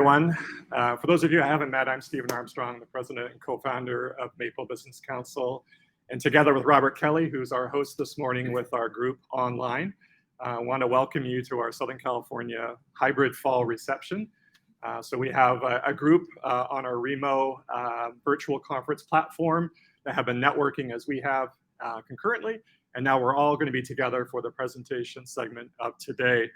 Everyone. For those of you I haven't met, I'm Stephen Armstrong, the president and co-founder of Maple Business Council. And together with Robert Kelle, who's our host this morning with our group online, I want to welcome you to our Southern California hybrid fall reception. So we have a group on our Remo virtual conference platform that have been networking as we have concurrently. And now we're all going to be together for the presentation segment of today.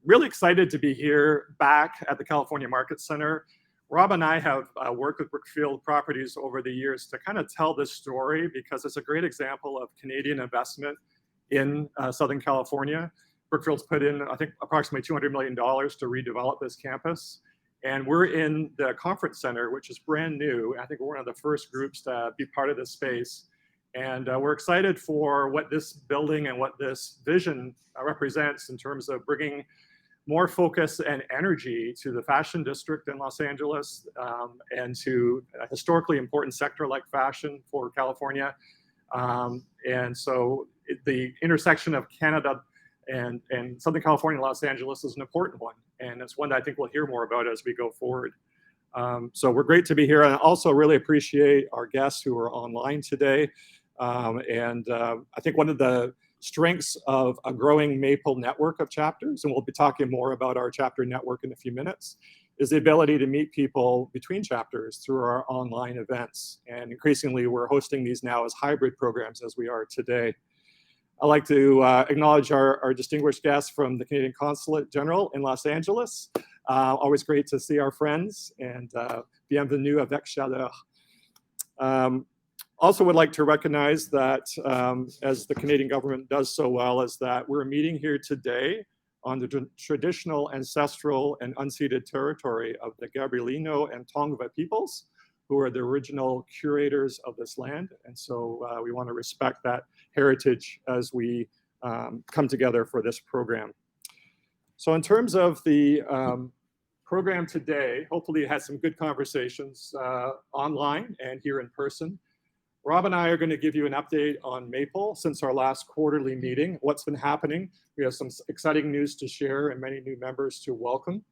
Really excited to be here back at the California Market Center. Rob and I have worked with Brookfield Properties over the years to kind of tell this story because it's a great example of Canadian investment in Southern California. Brookfield's put in, I think, approximately $200 million to redevelop this campus. And we're in the conference center, which is brand new. I think we're one of the first groups to be part of this space. And we're excited for what this building and what this vision represents in terms of bringing more focus and energy to the fashion district in Los Angeles and to a historically important sector like fashion for California. And so the intersection of Canada and Southern California and Los Angeles is an important one. And it's one that I think we'll hear more about as we go forward. So we're great to be here. And I also really appreciate our guests who are online today. I think one of the strengths of a growing Maple network of chapters, and we'll be talking more about our chapter network in a few minutes, is the ability to meet people between chapters through our online events. And increasingly, we're hosting these now as hybrid programs as we are today. I'd like to acknowledge our distinguished guests from the Canadian Consulate General in Los Angeles. Always great to see our friends, and bienvenue avec chaleur. Also would like to recognize that, as the Canadian government does so well, is that we're meeting here today on the traditional, ancestral, and unceded territory of the Gabrielino and Tongva peoples, who are the original curators of this land. And so we want to respect that heritage as we come together for this program. So in terms of the program today, hopefully you had some good conversations online and here in person. Rob and I are going to give you an update on Maple since our last quarterly meeting, what's been happening. We have some exciting news to share and many new members to welcome.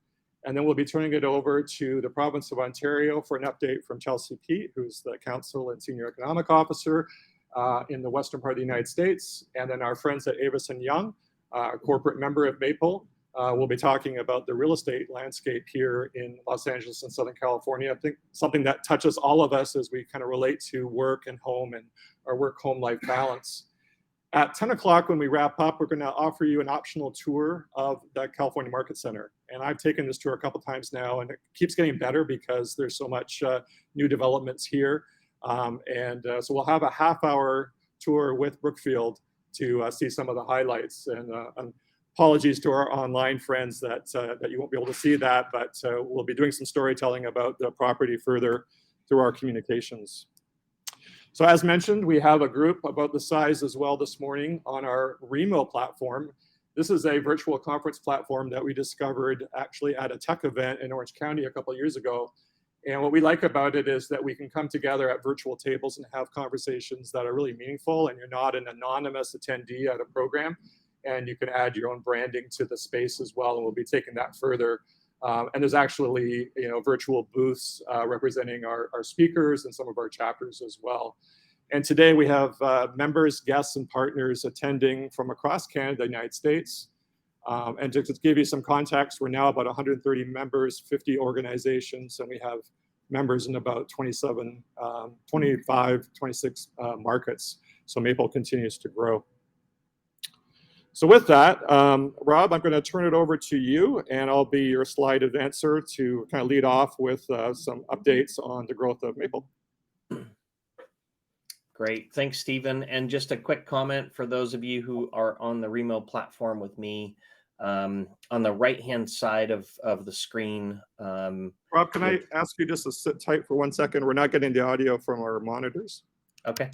And then we'll be turning it over to the province of Ontario for an update from Chelsea Peet, who's the Consul and Senior Economic Officer in the western part of the United States. And then our friends at Avison Young, a corporate member of Maple, we'll be talking about the real estate landscape here in Los Angeles and Southern California. I think something that touches all of us as we kind of relate to work and home and our work-home life balance. At 10 o'clock when we wrap up, we're going to offer you an optional tour of the California Market Center. And I've taken this tour a couple times now, and it keeps getting better because there's so much new developments here. So we'll have a half-hour tour with Brookfield to see some of the highlights. And apologies to our online friends that you won't be able to see that, but we'll be doing some storytelling about the property further through our communications. So as mentioned, we have a group about the size as well this morning on our Remo platform. This is a virtual conference platform that we discovered actually at a tech event in Orange County a couple of years ago. And what we like about it is that we can come together at virtual tables and have conversations that are really meaningful, and you're not an anonymous attendee at a program. And you can add your own branding to the space as well, and we'll be taking that further. And there's actually, virtual booths representing our speakers and some of our chapters as well. And today we have members, guests, and partners attending from across Canada, the United States. And to give you some context, we're now about 130 members, 50 organizations, and we have members in about 25, 26 markets. So Maple continues to grow. So with that, Rob, I'm going to turn it over to you, and I'll be your slide advancer to kind of lead off with some updates on the growth of Maple. Great. Thanks, Stephen. And just a quick comment for those of you who are on the Remo platform with me. On the right-hand side of the screen. Rob, can I ask you just to sit tight for 1 second? We're not getting the audio from our monitors. Okay.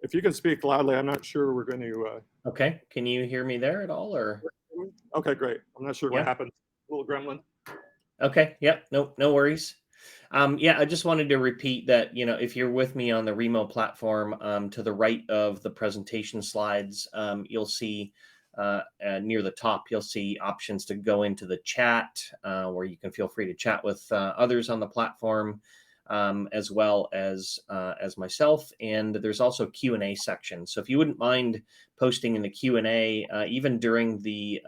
If you can speak loudly, I'm not sure we're going to... Okay. Can you hear me there at all? Or? Okay, great. I'm not sure what happened. A little gremlin. Okay. Yep. No worries. Yeah, I just wanted to repeat that, if you're with me on the Remo platform, to the right of the presentation slides, you'll see near the top, you'll see options to go into the chat, where you can feel free to chat with others on the platform, as well as myself. And there's also a Q&A section. So if you wouldn't mind posting in the Q&A, even during the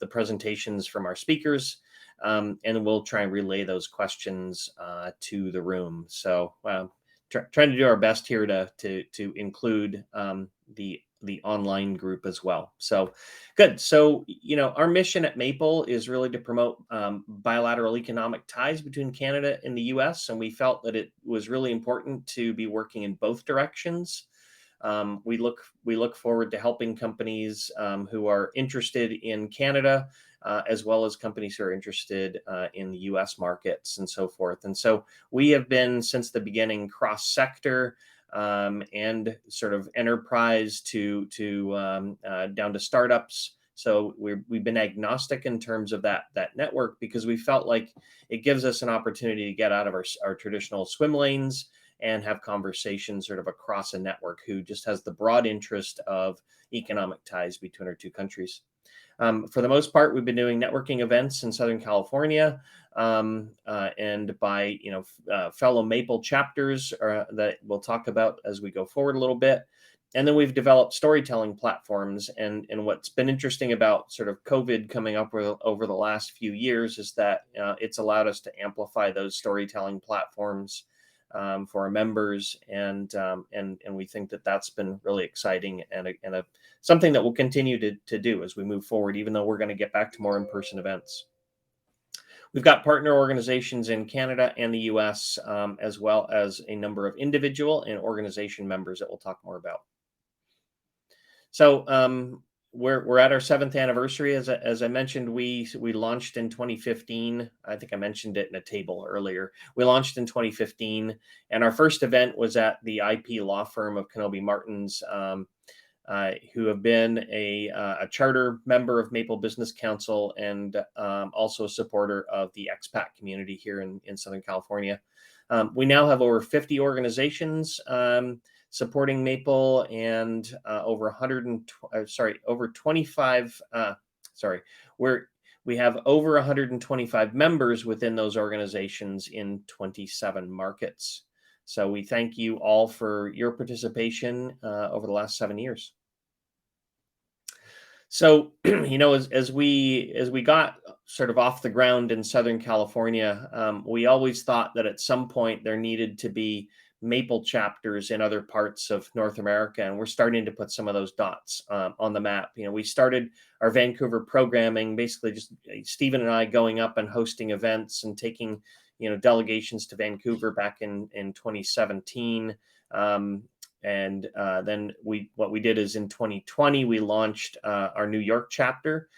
presentations from our speakers, and we'll try and relay those questions to the room. So trying to do our best here to include the online group as well. So good. So, our mission at Maple is really to promote bilateral economic ties between Canada and the US. And we felt that it was really important to be working in both directions. We look forward to helping companies who are interested in Canada, as well as companies who are interested in the US markets and so forth. And so we have been, since the beginning, cross-sector, and sort of enterprise to down to startups. So we've been agnostic in terms of that network, because we felt like it gives us an opportunity to get out of our traditional swim lanes and have conversations sort of across a network who just has the broad interest of economic ties between our two countries. For the most part, we've been doing networking events in Southern California, and by fellow Maple chapters that we'll talk about as we go forward a little bit. And then we've developed storytelling platforms. And what's been interesting about sort of COVID coming up over the last few years is that it's allowed us to amplify those storytelling platforms for our members, and we think that that's been really exciting and something that we'll continue to do as we move forward, even though we're going to get back to more in-person events. We've got partner organizations in Canada and the US, as well as a number of individual and organization members that we'll talk more about. So we're at our 7th anniversary. As I mentioned, we launched in 2015. I think I mentioned it in a table earlier. We launched in 2015, and our first event was at the IP law firm of Kenobi Martins, who have been a charter member of Maple Business Council, and also a supporter of the expat community here in Southern California. We now have over 50 organizations supporting Maple, and over 25. We have over 125 members within those organizations in 27 markets. So we thank you all for your participation over the last 7 years. So, as we got sort of off the ground in Southern California, we always thought that at some point there needed to be Maple chapters in other parts of North America, and we're starting to put some of those dots on the map. We started our Vancouver programming, basically just Stephen and I going up and hosting events and taking delegations to Vancouver back in 2017. And then what we did is in 2020, we launched our New York chapter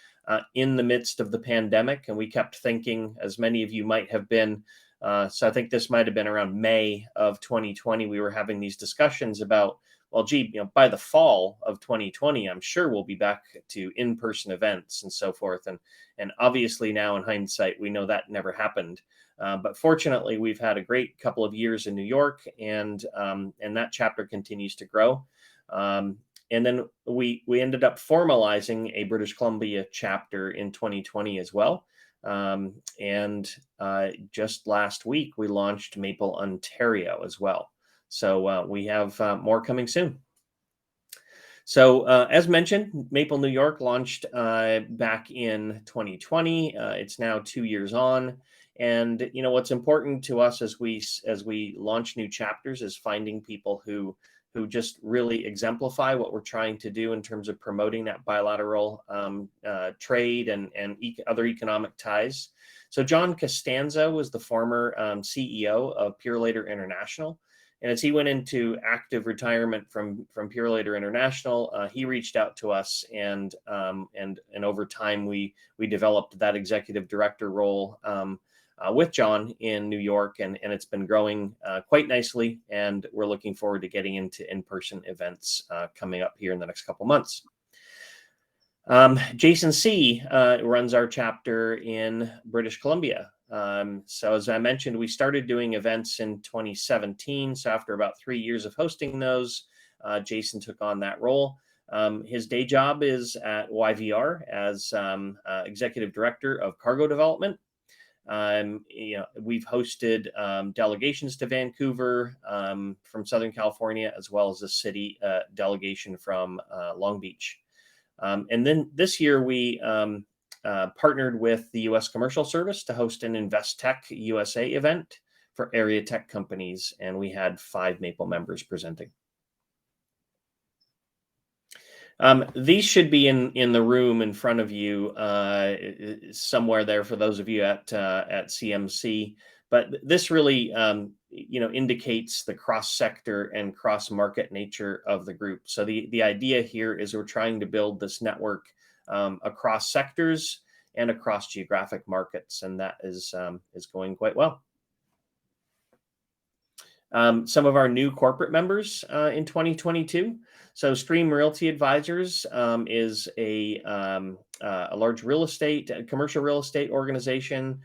in the midst of the pandemic. And we kept thinking, as many of you might have been, so I think this might have been around May of 2020, we were having these discussions about, well, gee, by the fall of 2020, I'm sure we'll be back to in-person events and so forth. And obviously now in hindsight, we know that never happened. But fortunately, we've had a great couple of years in New York, and that chapter continues to grow. And then we ended up formalizing a British Columbia chapter in 2020 as well. And just last week, we launched Maple Ontario as well. So we have more coming soon. So as mentioned, Maple New York launched back in 2020. It's now 2 years on. And what's important to us as we launch new chapters is finding people who just really exemplify what we're trying to do in terms of promoting that bilateral trade and other economic ties. So John Costanza was the former CEO of Purelator International. And as he went into active retirement from Purelator International, he reached out to us, and over time we developed that executive director role with John in New York, and it's been growing quite nicely, and we're looking forward to getting into in-person events coming up here in the next couple months. Jason C. Runs our chapter in British Columbia. So as I mentioned, we started doing events in 2017. So after about 3 years of hosting those, Jason took on that role. His day job is at YVR as executive director of cargo development. We've hosted delegations to Vancouver from Southern California, as well as a city delegation from Long Beach. And then this year we partnered with the U.S. Commercial Service to host an Invest Tech USA event for area tech companies, and we had 5 Maple members presenting. These should be in the room in front of you somewhere there for those of you at CMC. But this really, indicates the cross-sector and cross-market nature of the group. So the idea here is we're trying to build this network across sectors and across geographic markets, and that is going quite well. Some of our new corporate members in 2022. So Stream Realty Advisors is a large commercial real estate organization.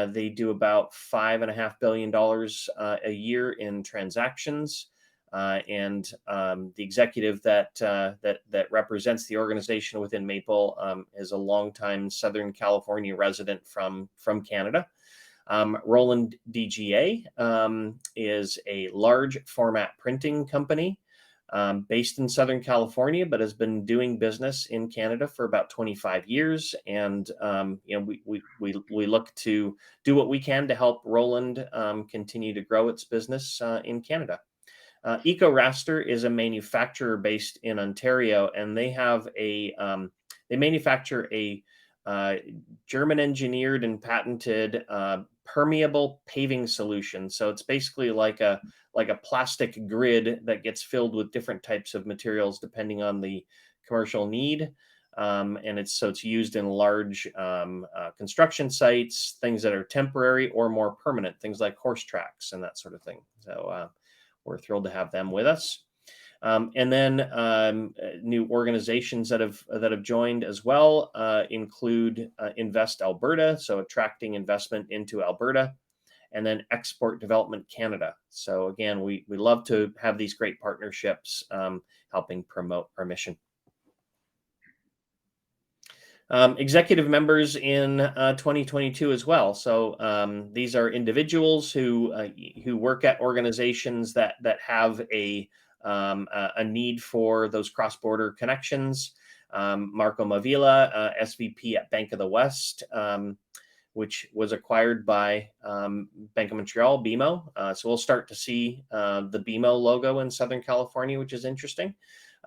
They do about $5.5 billion a year in transactions. And the executive that represents the organization within Maple is a longtime Southern California resident from Canada. Roland DGA is a large format printing company based in Southern California, but has been doing business in Canada for about 25 years. And we look to do what we can to help Roland continue to grow its business in Canada. EcoRaster is a manufacturer based in Ontario, and they have they manufacture a German engineered and patented permeable paving solution. So it's basically like a plastic grid that gets filled with different types of materials depending on the commercial need. And it's used in large construction sites, things that are temporary or more permanent, things like horse tracks and that sort of thing. So we're thrilled to have them with us. And then new organizations that have joined as well include Invest Alberta, so attracting investment into Alberta, and then Export Development Canada. So again, we love to have these great partnerships helping promote our mission. Executive members in 2022 as well. So these are individuals who work at organizations that have a need for those cross-border connections. Marco Mavila, SVP at Bank of the West, which was acquired by Bank of Montreal, BMO. So we'll start to see the BMO logo in Southern California, which is interesting.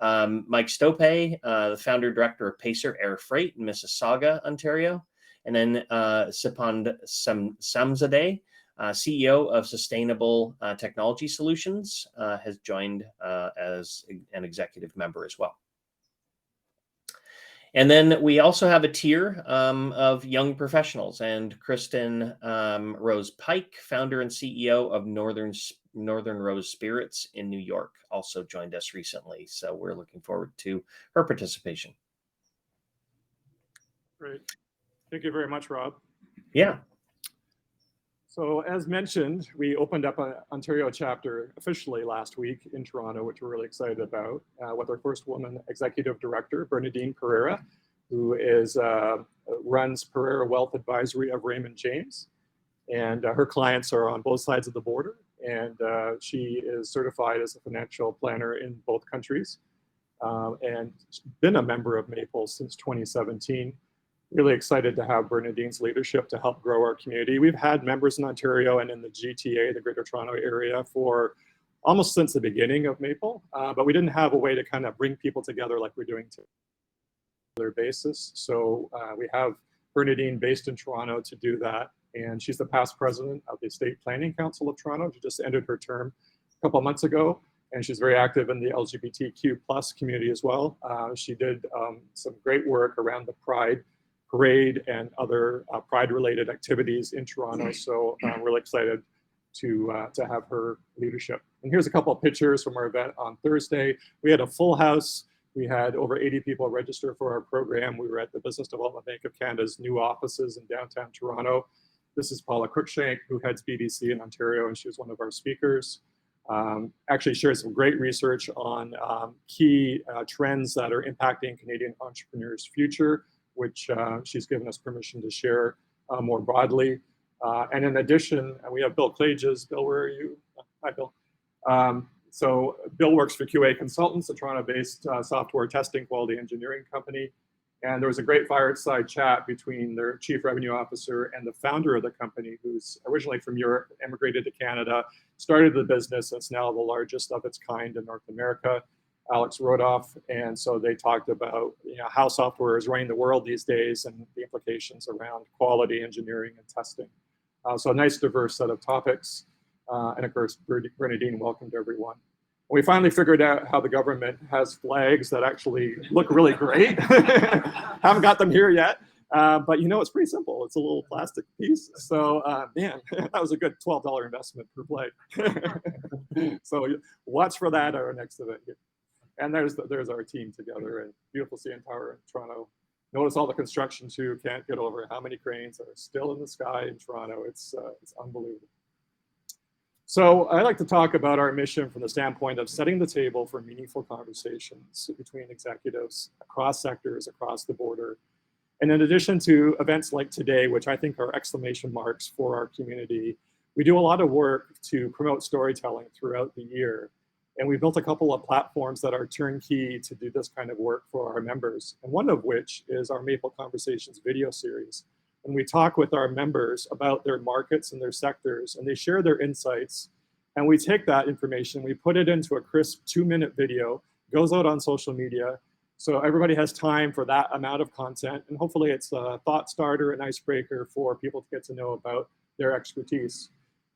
Mike Stope, the founder director of Pacer Air Freight in Mississauga, Ontario. And then Sipand Samzadeh, CEO of Sustainable Technology Solutions, has joined as an executive member as well. And then we also have a tier of young professionals, and Kristen Rose Pike, founder and CEO of Northern Rose Spirits in New York, also joined us recently. So we're looking forward to her participation. Great. Thank you very much, Rob. Yeah. So as mentioned, we opened up an Ontario chapter officially last week in Toronto, which we're really excited about, with our first woman executive director, Bernadine Pereira, who runs Pereira Wealth Advisory of Raymond James. And her clients are on both sides of the border. And she is certified as a financial planner in both countries and been a member of Maple since 2017. Really excited to have Bernadine's leadership to help grow our community. We've had members in Ontario and in the GTA, the Greater Toronto Area, for almost since the beginning of Maple, but we didn't have a way to kind of bring people together like we're doing today on a regular basis. So we have Bernadine based in Toronto to do that, and she's the past president of the State Planning Council of Toronto. She just ended her term a couple of months ago, and she's very active in the LGBTQ plus community as well. She did some great work around the Pride Parade and other Pride-related activities in Toronto. So I'm really excited to have her leadership. And here's a couple of pictures from our event on Thursday. We had a full house. We had over 80 people register for our program. We were at the Business Development Bank of Canada's new offices in downtown Toronto. This is Paula Cruikshank, who heads BBC in Ontario, and she was one of our speakers. Actually shared some great research on key trends that are impacting Canadian entrepreneurs' future, which she's given us permission to share more broadly. And in addition, we have Bill Clages. Bill, where are you? Hi, Bill. So Bill works for QA Consultants, a Toronto-based software testing quality engineering company. And there was a great fireside chat between their chief revenue officer and the founder of the company, who's originally from Europe, emigrated to Canada, started the business. It's now the largest of its kind in North America, Alex Rodoff. And so they talked about how software is running the world these days and the implications around quality engineering and testing. So a nice diverse set of topics. And of course, Bernadine welcomed everyone. We finally figured out how the government has flags that actually look really great. Haven't got them here yet, but it's pretty simple. It's a little plastic piece. So man, that was a good $12 investment per flag. So watch for that at our next event here. And there's our team together, and beautiful CN Tower in Toronto. Notice all the construction too. Can't get over how many cranes are still in the sky in Toronto. It's unbelievable. So I like to talk about our mission from the standpoint of setting the table for meaningful conversations between executives across sectors, across the border. And in addition to events like today, which I think are exclamation marks for our community, we do a lot of work to promote storytelling throughout the year. And we built a couple of platforms that are turnkey to do this kind of work for our members. And one of which is our Maple Conversations video series. And we talk with our members about their markets and their sectors, and they share their insights. And we take that information, we put it into a crisp 2-minute video, goes out on social media. So everybody has time for that amount of content. And hopefully it's a thought starter, an icebreaker for people to get to know about their expertise.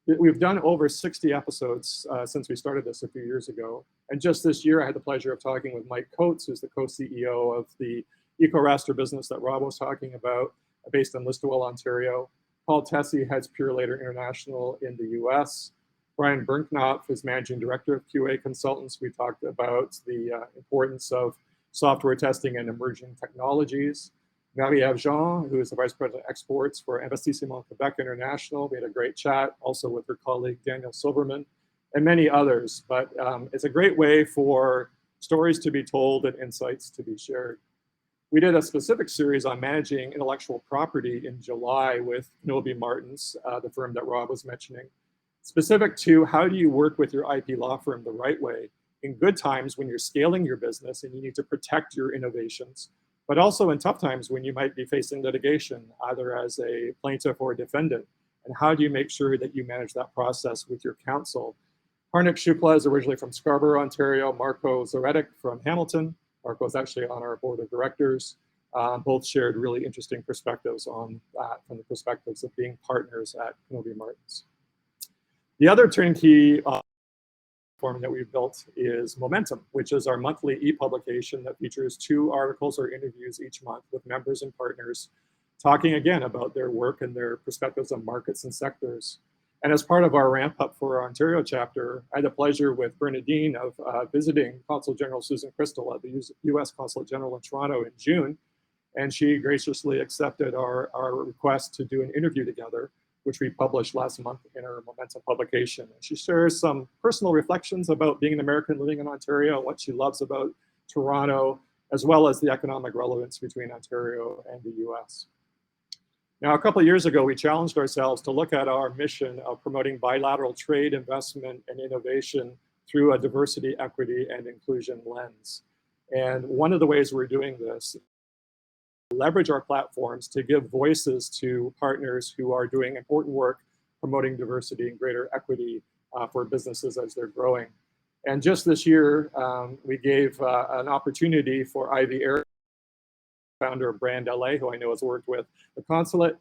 We've done over 60 episodes since we started this a few years ago. And just this year, I had the pleasure of talking with Mike Coates, who's the co-CEO of the EcoRaster business that Rob was talking about, based in Listowel, Ontario. Paul Tessie heads Purelator International in the US. Brian Bernknopf is Managing Director of QA Consultants. We talked about the importance of software testing and emerging technologies. Marie-Ève Jean, who is the Vice President of Exports for Investissement Quebec International. We had a great chat also with her colleague, Daniel Silverman, and many others. But it's a great way for stories to be told and insights to be shared. We did a specific series on managing intellectual property in July with Knobe Martins, the firm that Rob was mentioning, specific to how do you work with your IP law firm the right way in good times when you're scaling your business and you need to protect your innovations, but also in tough times when you might be facing litigation, either as a plaintiff or a defendant. And how do you make sure that you manage that process with your counsel? Harnik Shukla is originally from Scarborough, Ontario. Marco Zaretic from Hamilton. Marco is actually on our board of directors. Both shared really interesting perspectives on that from the perspectives of being partners at Knobe Martins. The other turnkey platform that we've built is Momentum, which is our monthly e-publication that features 2 articles or interviews each month with members and partners talking again about their work and their perspectives on markets and sectors. And as part of our ramp up for our Ontario chapter, I had the pleasure with Bernadine of visiting Consul General Susan Crystal at the US Consulate General in Toronto in June. And she graciously accepted our request to do an interview together, which we published last month in our Momentum publication. And she shares some personal reflections about being an American living in Ontario, what she loves about Toronto, as well as the economic relevance between Ontario and the US. Now, a couple of years ago, we challenged ourselves to look at our mission of promoting bilateral trade, investment, and innovation through a diversity, equity, and inclusion lens. And one of the ways we're doing this, leverage our platforms to give voices to partners who are doing important work promoting diversity and greater equity for businesses as they're growing. And just this year, we gave an opportunity for Ivy Eric, founder of Brand LA, who I know has worked with the consulate,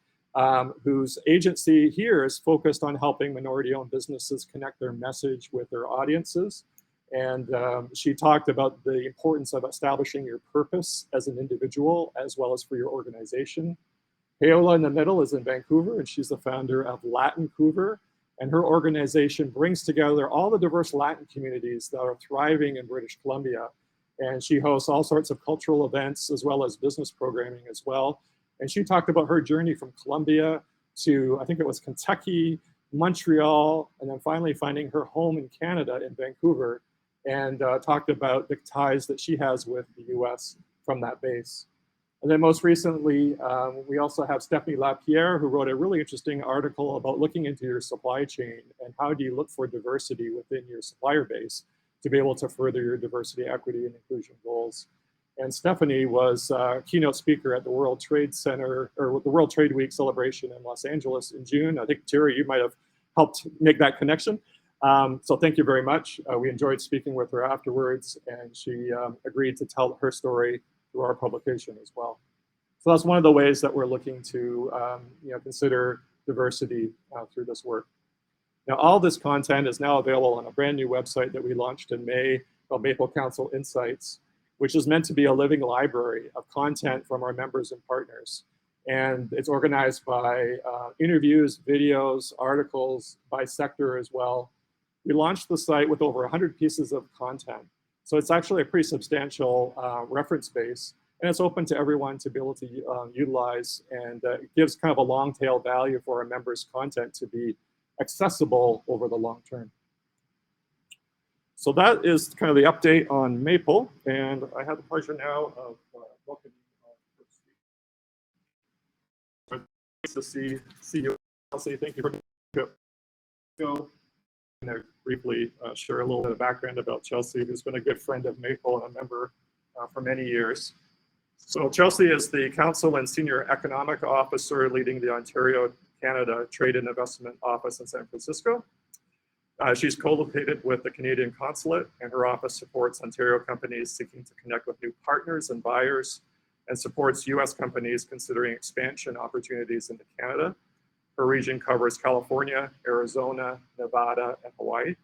whose agency here is focused on helping minority-owned businesses connect their message with their audiences. And she talked about the importance of establishing your purpose as an individual, as well as for your organization. Paola in the middle is in Vancouver, and she's the founder of Latincouver. And her organization brings together all the diverse Latin communities that are thriving in British Columbia. And she hosts all sorts of cultural events as well as business programming as well. And she talked about her journey from Colombia to, I think it was Kentucky, Montreal, and then finally finding her home in Canada in Vancouver, and talked about the ties that she has with the US from that base. And then most recently, we also have Stephanie Lapierre, who wrote a really interesting article about looking into your supply chain and how do you look for diversity within your supplier base to be able to further your diversity, equity, and inclusion goals. And Stephanie was a keynote speaker at the World Trade Center, or the World Trade Week celebration in Los Angeles in June. I think, Terry, you might have helped make that connection. So thank you very much. We enjoyed speaking with her afterwards, and she agreed to tell her story through our publication as well. So that's one of the ways that we're looking to consider diversity through this work. Now, all this content is now available on a brand new website that we launched in May called Maple Council Insights, which is meant to be a living library of content from our members and partners. And it's organized by interviews, videos, articles, by sector as well. We launched the site with over 100 pieces of content. So it's actually a pretty substantial reference base, and it's open to everyone to be able to utilize, and it gives kind of a long tail value for our members' content to be accessible over the long term. So that is kind of the update on Maple, and I have the pleasure now of welcoming our first speaker. Nice to see you, Chelsea. Thank you for go. I'm going to briefly share a little bit of background about Chelsea, who's been a good friend of Maple and a member for many years. So Chelsea is the Consul and Senior Economic Officer leading the Ontario, Canada Trade and Investment Office in San Francisco. She's co-located with the Canadian Consulate, and her office supports Ontario companies seeking to connect with new partners and buyers, and supports US companies considering expansion opportunities into Canada. Her region covers California, Arizona, Nevada, and Hawaii.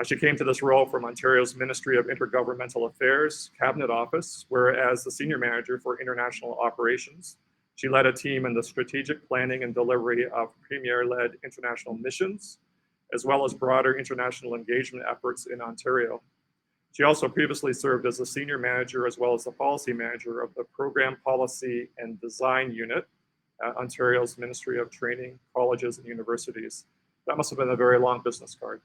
She came to this role from Ontario's Ministry of Intergovernmental Affairs Cabinet Office, where as the Senior Manager for International Operations, she led a team in the strategic planning and delivery of Premier-led international missions, as well as broader international engagement efforts in Ontario. She also previously served as the Senior Manager as well as the Policy Manager of the Program Policy and Design Unit at Ontario's Ministry of Training, Colleges and Universities. That must have been a very long business card.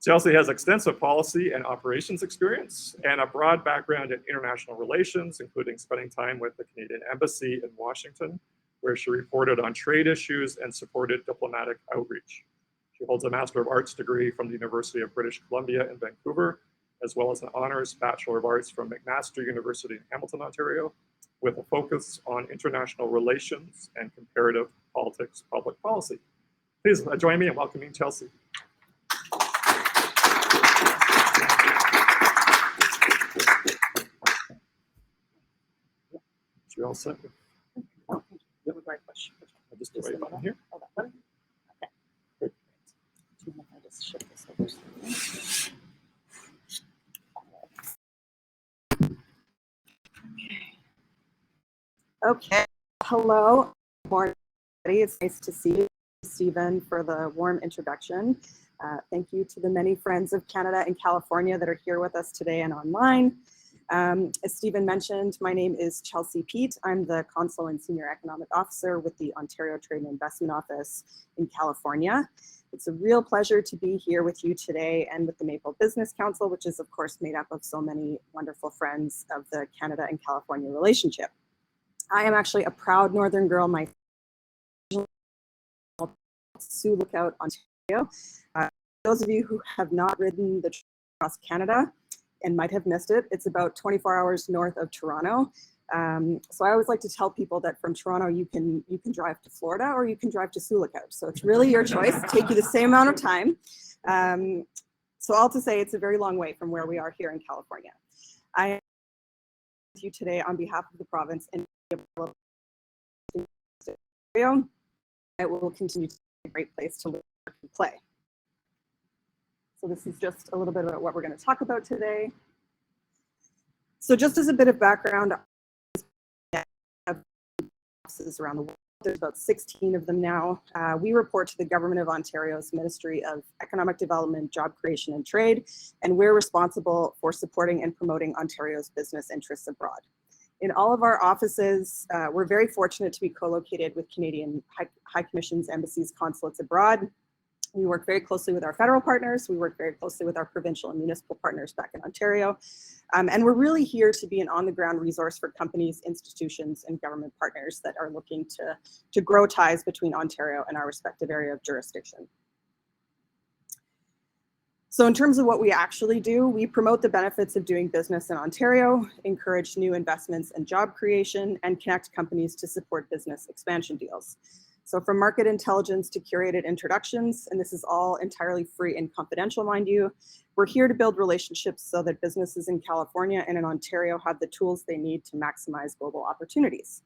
Chelsea has extensive policy and operations experience and a broad background in international relations, including spending time with the Canadian Embassy in Washington, where she reported on trade issues and supported diplomatic outreach. She holds a Master of Arts degree from the University of British Columbia in Vancouver, as well as an Honors Bachelor of Arts from McMaster University in Hamilton, Ontario, with a focus on international relations and comparative politics public policy. Please join me in welcoming Chelsea. You all set? Oh, yep. I'll just put it right button here. Oh, that button? Okay. Good. Do you mind if I just shift this over slightly? Okay. Hello, morning, everybody. It's nice to see you, Stephen, for the warm introduction. Thank you to the many friends of Canada and California that are here with us today and online. As Stephen mentioned, my name is Chelsea Peet. I'm the Consul and Senior Economic Officer with the Ontario Trade and Investment Office in California. It's a real pleasure to be here with you today and with the Maple Business Council, which is of course made up of so many wonderful friends of the Canada and California relationship. I am actually a proud Northern girl myself. Sioux Lookout, Ontario. Those of you who have not ridden the train across Canada and might have missed it, it's about 24 hours north of Toronto. So I always like to tell people that from Toronto you can drive to Florida or you can drive to Sioux Lookout. So it's really your choice. Take you the same amount of time. So all to say, it's a very long way from where we are here in California. I am with you today on behalf of the province and it will continue to be a great place to live and play. So this is just a little bit about what we're going to talk about today. So just as a bit of background, I have offices around the world. There's about 16 of them now. We report to the Government of Ontario's Ministry of Economic Development, Job Creation and Trade, and we're responsible for supporting and promoting Ontario's business interests abroad. In all of our offices, we're very fortunate to be co-located with Canadian High Commissions, embassies, consulates abroad. We work very closely with our federal partners. We work very closely with our provincial and municipal partners back in Ontario. And we're really here to be an on-the-ground resource for companies, institutions, and government partners that are looking to grow ties between Ontario and our respective area of jurisdiction. So in terms of what we actually do, we promote the benefits of doing business in Ontario, encourage new investments and job creation, and connect companies to support business expansion deals. So from market intelligence to curated introductions, and this is all entirely free and confidential, mind you, we're here to build relationships so that businesses in California and in Ontario have the tools they need to maximize global opportunities.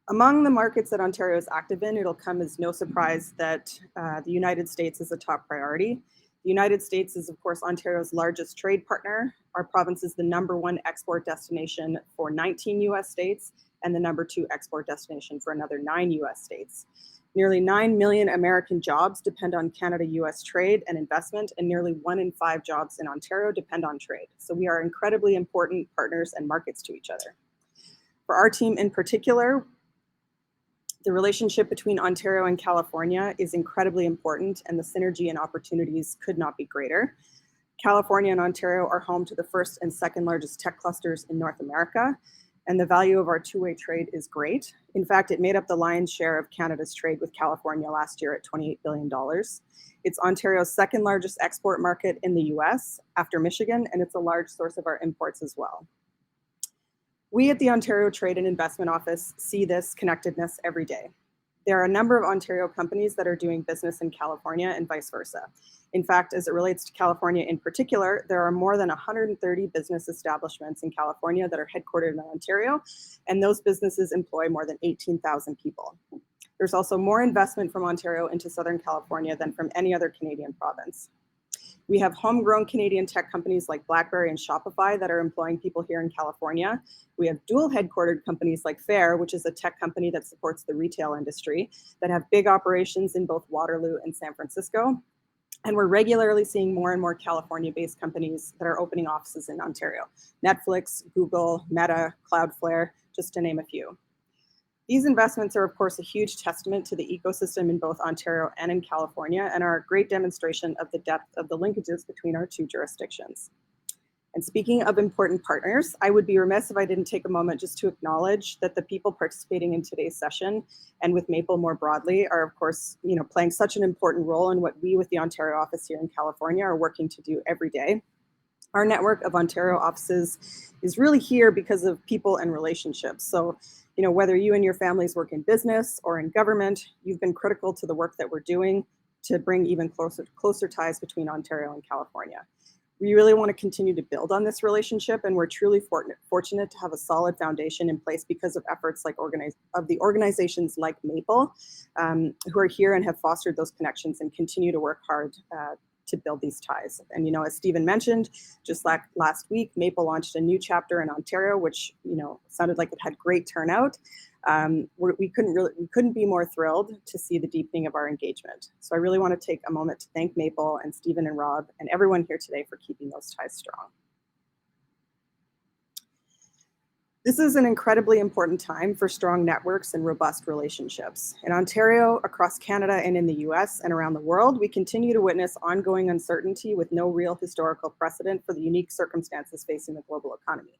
Among the markets that Ontario is active in, it'll come as no surprise that the United States is a top priority. The United States is, of course, Ontario's largest trade partner. Our province is the #1 export destination for 19 US states and the #2 export destination for another 9 US states. Nearly 9 million American jobs depend on Canada-US trade and investment, and nearly 1 in 5 jobs in Ontario depend on trade. So we are incredibly important partners and markets to each other. For our team in particular, the relationship between Ontario and California is incredibly important, and the synergy and opportunities could not be greater. California and Ontario are home to the first and second largest tech clusters in North America, and the value of our two-way trade is great. In fact, it made up the lion's share of Canada's trade with California last year at $28 billion. It's Ontario's second largest export market in the US after Michigan, and it's a large source of our imports as well. We at the Ontario Trade and Investment Office see this connectedness every day. There are a number of Ontario companies that are doing business in California and vice versa. In fact, as it relates to California in particular, there are more than 130 business establishments in California that are headquartered in Ontario, and those businesses employ more than 18,000 people. There's also more investment from Ontario into Southern California than from any other Canadian province. We have homegrown Canadian tech companies like BlackBerry and Shopify that are employing people here in California. We have dual headquartered companies like Fair, which is a tech company that supports the retail industry, that have big operations in both Waterloo and San Francisco. And we're regularly seeing more and more California-based companies that are opening offices in Ontario. Netflix, Google, Meta, Cloudflare, just to name a few. These investments are, of course, a huge testament to the ecosystem in both Ontario and in California, and are a great demonstration of the depth of the linkages between our two jurisdictions. And speaking of important partners, I would be remiss if I didn't take a moment just to acknowledge that the people participating in today's session and with Maple more broadly are, of course, playing such an important role in what we with the Ontario office here in California are working to do every day. Our network of Ontario offices is really here because of people and relationships. So, whether you and your families work in business or in government, you've been critical to the work that we're doing to bring even closer ties between Ontario and California. We really want to continue to build on this relationship, and we're truly fortunate to have a solid foundation in place because of efforts like the organizations like Maple, who are here and have fostered those connections and continue to work hard to build these ties. And as Stephen mentioned, just like last week, Maple launched a new chapter in Ontario, which sounded like it had great turnout. We couldn't be more thrilled to see the deepening of our engagement. So I really want to take a moment to thank Maple and Stephen and Rob and everyone here today for keeping those ties strong. This is an incredibly important time for strong networks and robust relationships. In Ontario, across Canada, and in the US and around the world, we continue to witness ongoing uncertainty with no real historical precedent for the unique circumstances facing the global economy.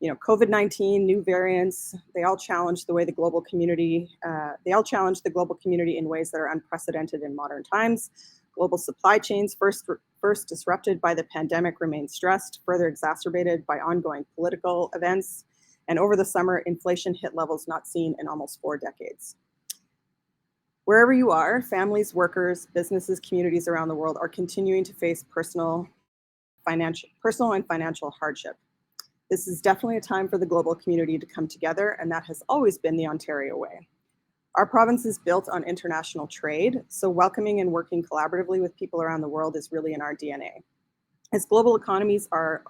COVID-19, new variants, they all challenge the global community in ways that are unprecedented in modern times. Global supply chains, first disrupted by the pandemic, remain stressed, further exacerbated by ongoing political events. And over the summer, inflation hit levels not seen in almost 4 decades. Wherever you are, families, workers, businesses, communities around the world are continuing to face personal and financial hardship. This is definitely a time for the global community to come together, and that has always been the Ontario way. Our province is built on international trade, so welcoming and working collaboratively with people around the world is really in our DNA. As global economies are,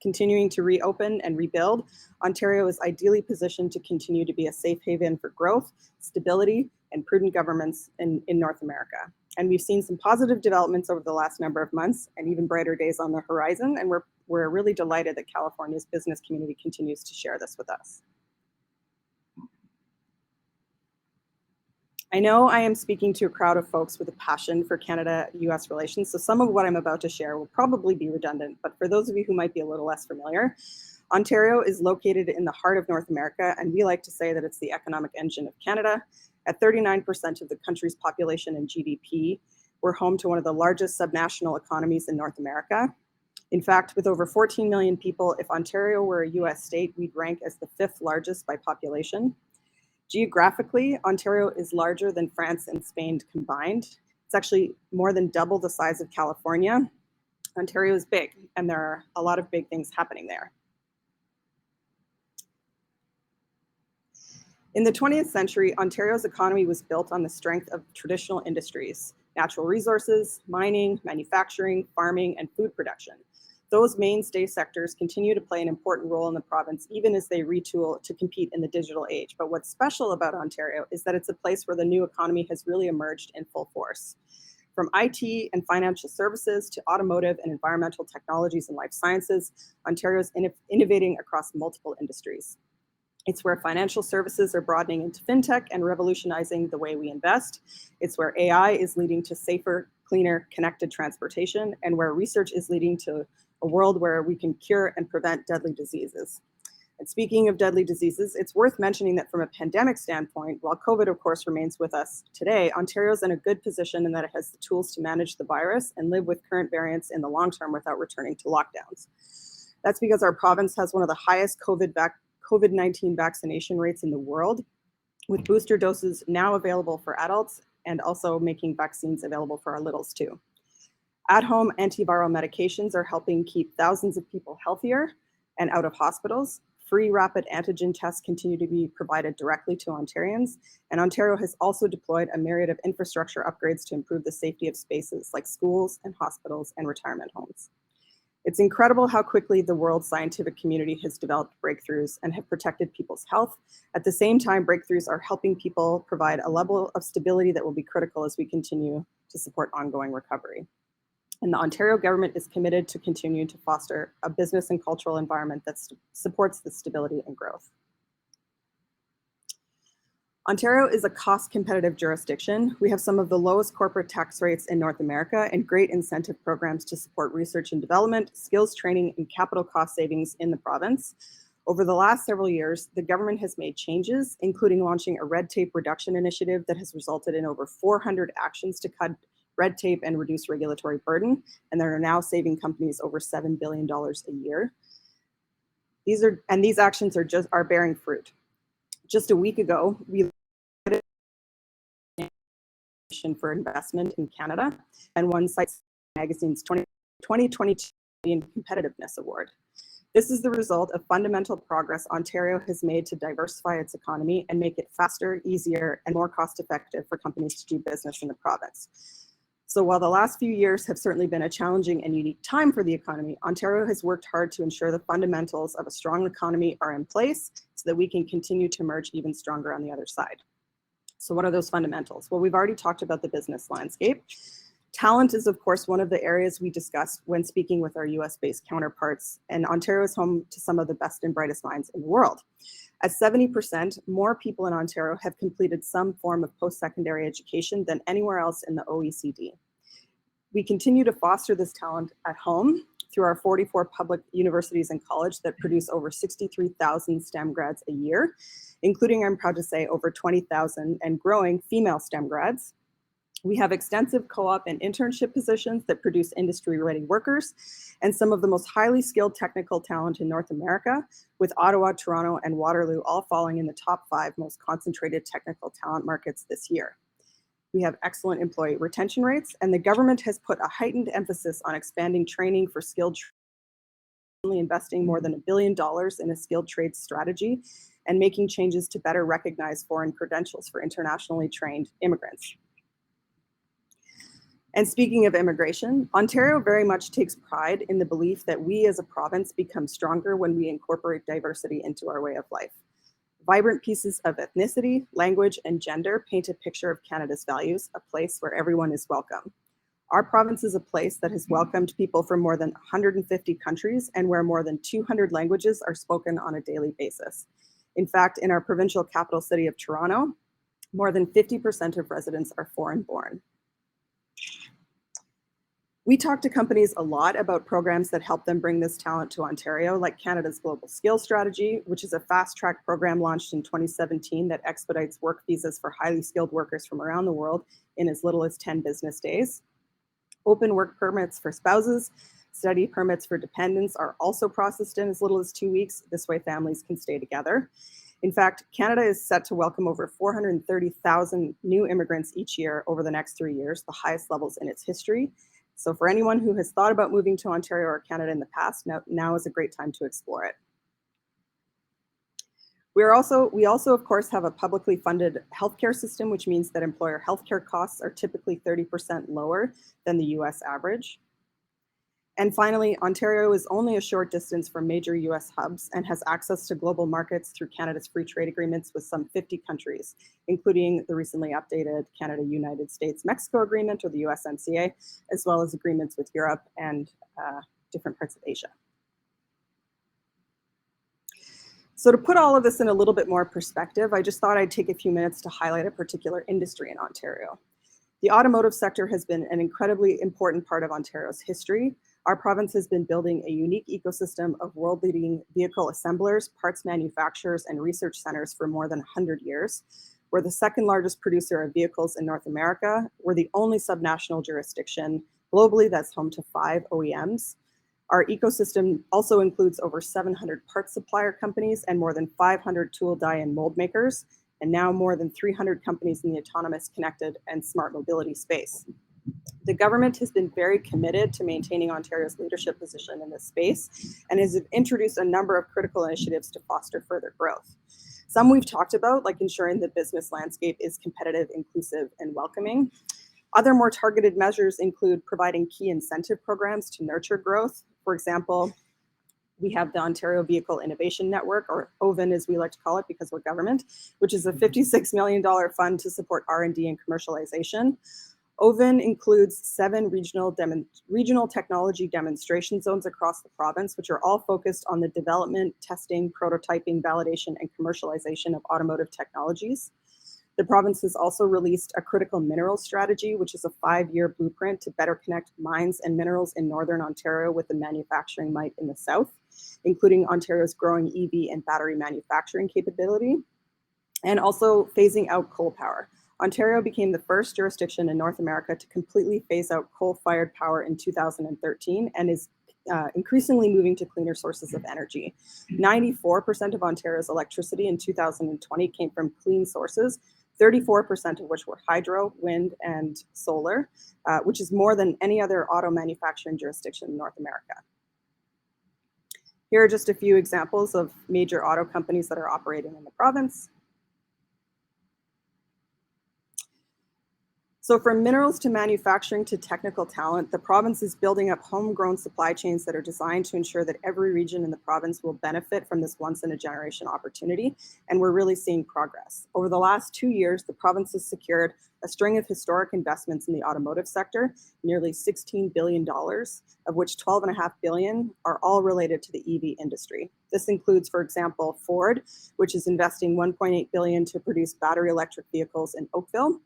continuing to reopen and rebuild, Ontario is ideally positioned to continue to be a safe haven for growth, stability, and prudent governments in North America. And we've seen some positive developments over the last number of months and even brighter days on the horizon. And we're really delighted that California's business community continues to share this with us. I know I am speaking to a crowd of folks with a passion for Canada-US relations, so some of what I'm about to share will probably be redundant, but for those of you who might be a little less familiar, Ontario is located in the heart of North America, and we like to say that it's the economic engine of Canada. At 39% of the country's population and GDP, we're home to one of the largest subnational economies in North America. In fact, with over 14 million people, if Ontario were a US state, we'd rank as the 5th largest by population. Geographically, Ontario is larger than France and Spain combined. It's actually more than double the size of California. Ontario is big, and there are a lot of big things happening there. In the 20th century, Ontario's economy was built on the strength of traditional industries, natural resources, mining, manufacturing, farming, and food production. Those mainstay sectors continue to play an important role in the province, even as they retool to compete in the digital age. But what's special about Ontario is that it's a place where the new economy has really emerged in full force. From IT and financial services to automotive and environmental technologies and life sciences, Ontario is innovating across multiple industries. It's where financial services are broadening into fintech and revolutionizing the way we invest. It's where AI is leading to safer, cleaner, connected transportation, and where research is leading to a world where we can cure and prevent deadly diseases. And speaking of deadly diseases, it's worth mentioning that from a pandemic standpoint, while COVID of course remains with us today, Ontario's in a good position in that it has the tools to manage the virus and live with current variants in the long term without returning to lockdowns. That's because our province has one of the highest COVID-19 vaccination rates in the world, with booster doses now available for adults and also making vaccines available for our littles too. At-home antiviral medications are helping keep thousands of people healthier and out of hospitals. Free rapid antigen tests continue to be provided directly to Ontarians, and Ontario has also deployed a myriad of infrastructure upgrades to improve the safety of spaces like schools and hospitals and retirement homes. It's incredible how quickly the world's scientific community has developed breakthroughs and have protected people's health. At the same time, breakthroughs are helping people provide a level of stability that will be critical as we continue to support ongoing recovery. And the Ontario government is committed to continue to foster a business and cultural environment that supports the stability and growth. Ontario is a cost-competitive jurisdiction. We have some of the lowest corporate tax rates in North America and great incentive programs to support research and development, skills training, and capital cost savings in the province. Over the last several years, the government has made changes, including launching a red tape reduction initiative that has resulted in over 400 actions to cut red tape and reduce regulatory burden, and they are now saving companies over $7 billion a year. These actions are bearing fruit. Just a week ago, we for investment in Canada and won Sept Magazine's 2022 Competitiveness Award. This is the result of fundamental progress Ontario has made to diversify its economy and make it faster, easier, and more cost-effective for companies to do business in the province. So while the last few years have certainly been a challenging and unique time for the economy, Ontario has worked hard to ensure the fundamentals of a strong economy are in place so that we can continue to emerge even stronger on the other side. So what are those fundamentals? Well, we've already talked about the business landscape. Talent is, of course, one of the areas we discussed when speaking with our US-based counterparts, and Ontario is home to some of the best and brightest minds in the world. At 70%, more people in Ontario have completed some form of post-secondary education than anywhere else in the OECD. We continue to foster this talent at home through our 44 public universities and college that produce over 63,000 STEM grads a year, including, I'm proud to say, over 20,000 and growing female STEM grads. We have extensive co-op and internship positions that produce industry-ready workers and some of the most highly skilled technical talent in North America, with Ottawa, Toronto, and Waterloo all falling in the top 5 most concentrated technical talent markets this year. We have excellent employee retention rates, and the government has put a heightened emphasis on expanding training for skilled trades, investing more than $1 billion in a skilled trades strategy and making changes to better recognize foreign credentials for internationally trained immigrants. And speaking of immigration, Ontario very much takes pride in the belief that we as a province become stronger when we incorporate diversity into our way of life. Vibrant pieces of ethnicity, language, and gender paint a picture of Canada's values, a place where everyone is welcome. Our province is a place that has welcomed people from more than 150 countries and where more than 200 languages are spoken on a daily basis. In fact, in our provincial capital city of Toronto, more than 50% of residents are foreign-born. We talk to companies a lot about programs that help them bring this talent to Ontario, like Canada's Global Skills Strategy, which is a fast-track program launched in 2017 that expedites work visas for highly skilled workers from around the world in as little as 10 business days. Open work permits for spouses, study permits for dependents are also processed in as little as 2 weeks. This way families can stay together. In fact, Canada is set to welcome over 430,000 new immigrants each year over the next 3 years, the highest levels in its history. So for anyone who has thought about moving to Ontario or Canada in the past, now is a great time to explore it. We also, of course, have a publicly funded healthcare system, which means that employer healthcare costs are typically 30% lower than the US average. And finally, Ontario is only a short distance from major US hubs and has access to global markets through Canada's free trade agreements with some 50 countries, including the recently updated Canada-United States-Mexico Agreement, or the USMCA, as well as agreements with Europe and different parts of Asia. So to put all of this in a little bit more perspective, I just thought I'd take a few minutes to highlight a particular industry in Ontario. The automotive sector has been an incredibly important part of Ontario's history. Our province has been building a unique ecosystem of world-leading vehicle assemblers, parts manufacturers, and research centers for more than 100 years. We're the second largest producer of vehicles in North America. We're the only subnational jurisdiction globally that's home to 5 OEMs. Our ecosystem also includes over 700 parts supplier companies and more than 500 tool, die, and mold makers, and now more than 300 companies in the autonomous, connected, and smart mobility space. The government has been very committed to maintaining Ontario's leadership position in this space and has introduced a number of critical initiatives to foster further growth. Some we've talked about, like ensuring the business landscape is competitive, inclusive, and welcoming. Other more targeted measures include providing key incentive programs to nurture growth. For example, we have the Ontario Vehicle Innovation Network, or OVIN as we like to call it because we're government, which is a $56 million fund to support R&D and commercialization. OVIN includes 7 regional technology demonstration zones across the province, which are all focused on the development, testing, prototyping, validation, and commercialization of automotive technologies. The province has also released a critical minerals strategy, which is a 5-year blueprint to better connect mines and minerals in Northern Ontario with the manufacturing might in the South, including Ontario's growing EV and battery manufacturing capability, and also phasing out coal power. Ontario became the first jurisdiction in North America to completely phase out coal-fired power in 2013 and is increasingly moving to cleaner sources of energy. 94% of Ontario's electricity in 2020 came from clean sources, 34% of which were hydro, wind, and solar, which is more than any other auto manufacturing jurisdiction in North America. Here are just a few examples of major auto companies that are operating in the province. So from minerals to manufacturing to technical talent, the province is building up homegrown supply chains that are designed to ensure that every region in the province will benefit from this once-in-a-generation opportunity, and we're really seeing progress. Over the last 2 years, the province has secured a string of historic investments in the automotive sector, nearly $16 billion, of which $12.5 billion are all related to the EV industry. This includes, for example, Ford, which is investing $1.8 billion to produce battery electric vehicles in Oakville.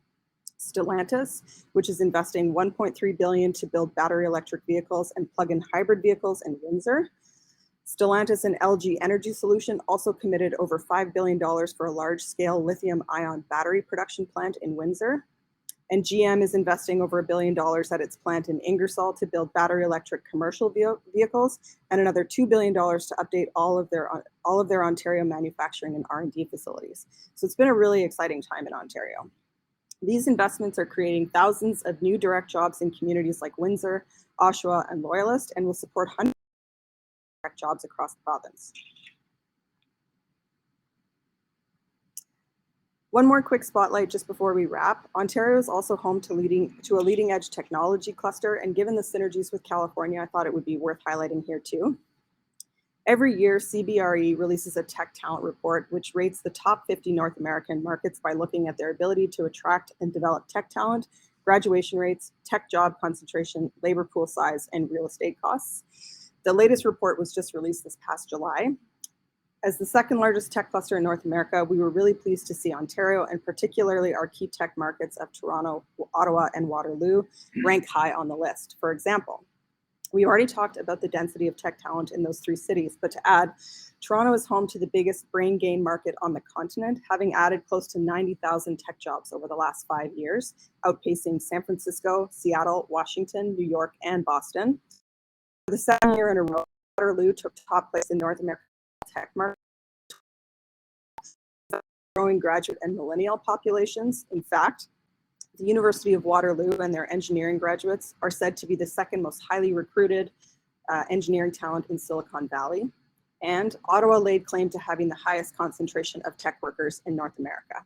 Stellantis, which is investing $1.3 billion to build battery electric vehicles and plug-in hybrid vehicles in Windsor. Stellantis and LG Energy Solution also committed over $5 billion for a large-scale lithium-ion battery production plant in Windsor. And GM is investing over $1 billion at its plant in Ingersoll to build battery electric commercial vehicles, and another $2 billion to update all of their Ontario manufacturing and R&D facilities. So it's been a really exciting time in Ontario. These investments are creating thousands of new direct jobs in communities like Windsor, Oshawa, and Loyalist, and will support hundreds of direct jobs across the province. One more quick spotlight just before we wrap. Ontario is also home to a leading edge technology cluster, and given the synergies with California, I thought it would be worth highlighting here too. Every year, CBRE releases a tech talent report, which rates the top 50 North American markets by looking at their ability to attract and develop tech talent, graduation rates, tech job concentration, labor pool size, and real estate costs. The latest report was just released this past July. As the second largest tech cluster in North America, we were really pleased to see Ontario, and particularly our key tech markets of Toronto, Ottawa, and Waterloo, rank high on the list. For example, we already talked about the density of tech talent in those three cities, but to add, Toronto is home to the biggest brain gain market on the continent, having added close to 90,000 tech jobs over the last 5 years, outpacing San Francisco, Seattle, Washington, New York, and Boston. For the second year in a row, Waterloo took top place in North American tech market, growing graduate and millennial populations. In fact, the University of Waterloo and their engineering graduates are said to be the second most highly recruited engineering talent in Silicon Valley. And Ottawa laid claim to having the highest concentration of tech workers in North America.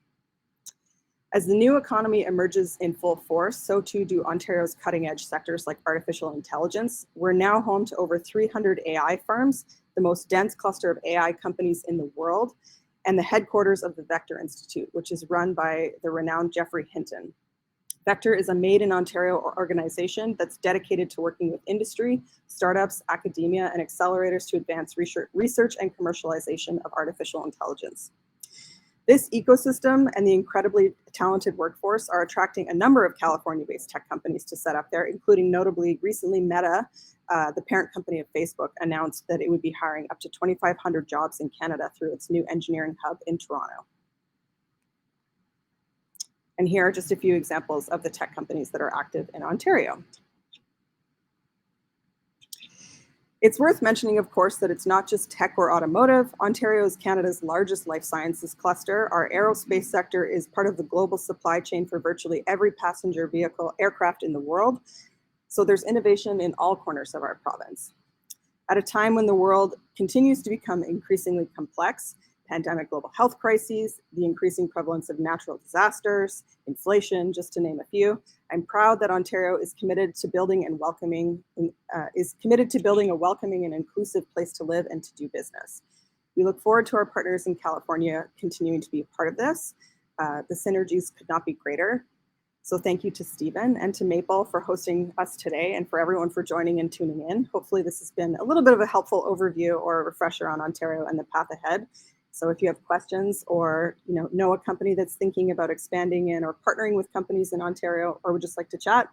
As the new economy emerges in full force, so too do Ontario's cutting edge sectors like artificial intelligence. We're now home to over 300 AI firms, the most dense cluster of AI companies in the world, and the headquarters of the Vector Institute, which is run by the renowned Geoffrey Hinton. Vector is a Made in Ontario organization that's dedicated to working with industry, startups, academia, and accelerators to advance research and commercialization of artificial intelligence. This ecosystem and the incredibly talented workforce are attracting a number of California-based tech companies to set up there, including notably recently Meta, the parent company of Facebook, announced that it would be hiring up to 2,500 jobs in Canada through its new engineering hub in Toronto. And here are just a few examples of the tech companies that are active in Ontario. It's worth mentioning, of course, that it's not just tech or automotive. Ontario is Canada's largest life sciences cluster. Our aerospace sector is part of the global supply chain for virtually every passenger vehicle aircraft in the world. So there's innovation in all corners of our province. At a time when the world continues to become increasingly complex, pandemic global health crises, the increasing prevalence of natural disasters, inflation, just to name a few, I'm proud that Ontario is committed to building a welcoming and inclusive place to live and to do business. We look forward to our partners in California continuing to be a part of this. The synergies could not be greater. So thank you to Stephen and to Maple for hosting us today, and for everyone for joining and tuning in. Hopefully this has been a little bit of a helpful overview or a refresher on Ontario and the path ahead. So if you have questions or know a company that's thinking about expanding in or partnering with companies in Ontario, or would just like to chat,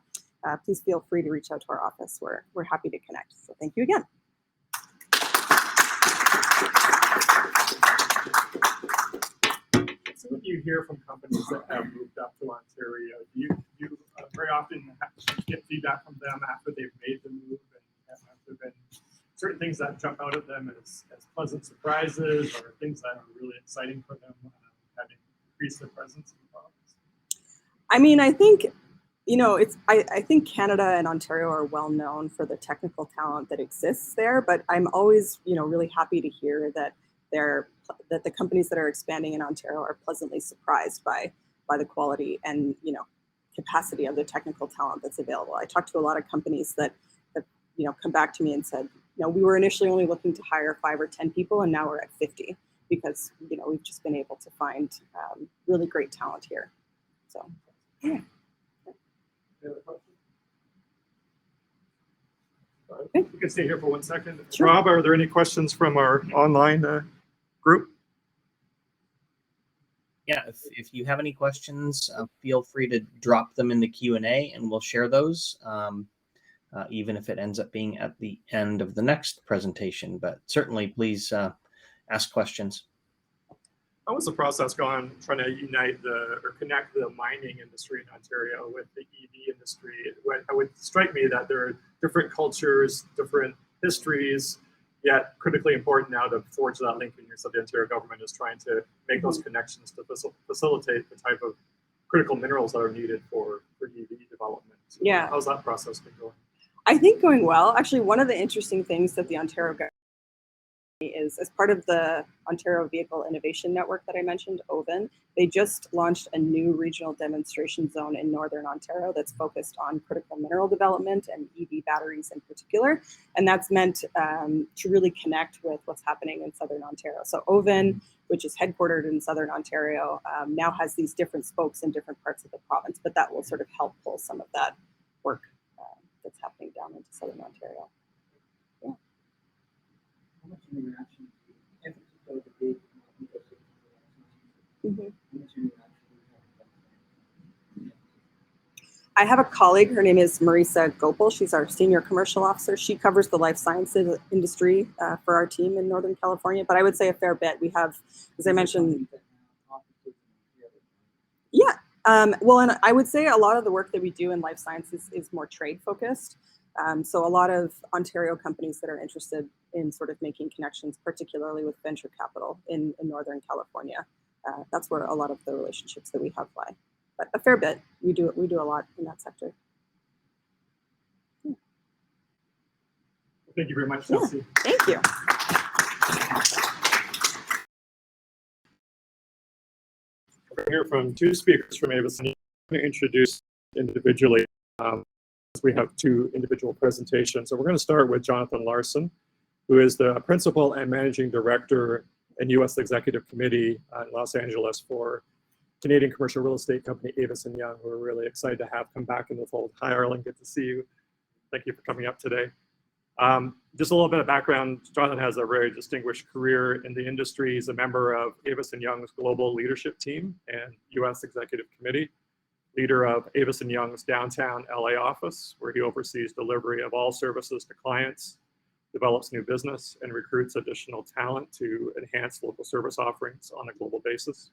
please feel free to reach out to our office. We're happy to connect. So thank you again. So what do you hear from companies that have moved up to Ontario? Do you very often get feedback from them after they've made the move, and have there been certain things that jump out at them as pleasant surprises, or things that are really exciting for them, having increased their presence in the province? I mean, I think, I think Canada and Ontario are well known for the technical talent that exists there, but I'm always, really happy to hear that that the companies that are expanding in Ontario are pleasantly surprised by the quality and, capacity of the technical talent that's available. I talked to a lot of companies that come back to me and said, we were initially only looking to hire 5 or 10 people, and now we're at 50 because, we've just been able to find really great talent here. So, yeah. Any other questions? Okay. You can stay here for 1 second. Sure. Rob, are there any questions from our online group? Yeah, if you have any questions, feel free to drop them in the Q&A and we'll share those. Even if it ends up being at the end of the next presentation, but certainly please ask questions. How was the process going trying to unite or connect the mining industry in Ontario with the EV industry? It would strike me that there are different cultures, different histories, yet critically important now to forge that link. And so the Ontario government is trying to make those connections to facilitate the type of critical minerals that are needed for EV development. So yeah. How's that process been going? I think going well. Actually, one of the interesting things that the Ontario government is, as part of the Ontario Vehicle Innovation Network that I mentioned, Avison, they just launched a new regional demonstration zone in Northern Ontario that's focused on critical mineral development and EV batteries in particular. And that's meant to really connect with what's happening in Southern Ontario. So Avison, which is headquartered in Southern Ontario, now has these different spokes in different parts of the province, but that will sort of help pull some of that work that's happening down into Southern Ontario. Yeah. How much interaction do you have big I have a colleague, her name is Marisa Gopal. She's our senior commercial officer. She covers the life sciences industry for our team in Northern California, but I would say a fair bit. We have, as I mentioned, yeah. Well, and I would say a lot of the work that we do in life sciences is more trade focused. So a lot of Ontario companies that are interested in sort of making connections, particularly with venture capital in Northern California. That's where a lot of the relationships that we have lie. But a fair bit, we do a lot in that sector. Yeah. Thank you very much, Chelsea. Yeah, thank you. We're going to hear from two speakers from Avison. I'm going to introduce individually. We have two individual presentations. So we're going to start with Jonathan Larsen, who is the Principal and Managing Director and U.S. Executive Committee in Los Angeles for Canadian commercial real estate company Avison Young, who we're really excited to have come back in the fold. Hi, Arlen, good to see you. Thank you for coming up today. Just a little bit of background. Jonathan has a very distinguished career in the industry. He's a member of Avison Young's global leadership team and U.S. Executive Committee, leader of Avison Young's downtown LA office, where he oversees delivery of all services to clients, develops new business, and recruits additional talent to enhance local service offerings on a global basis.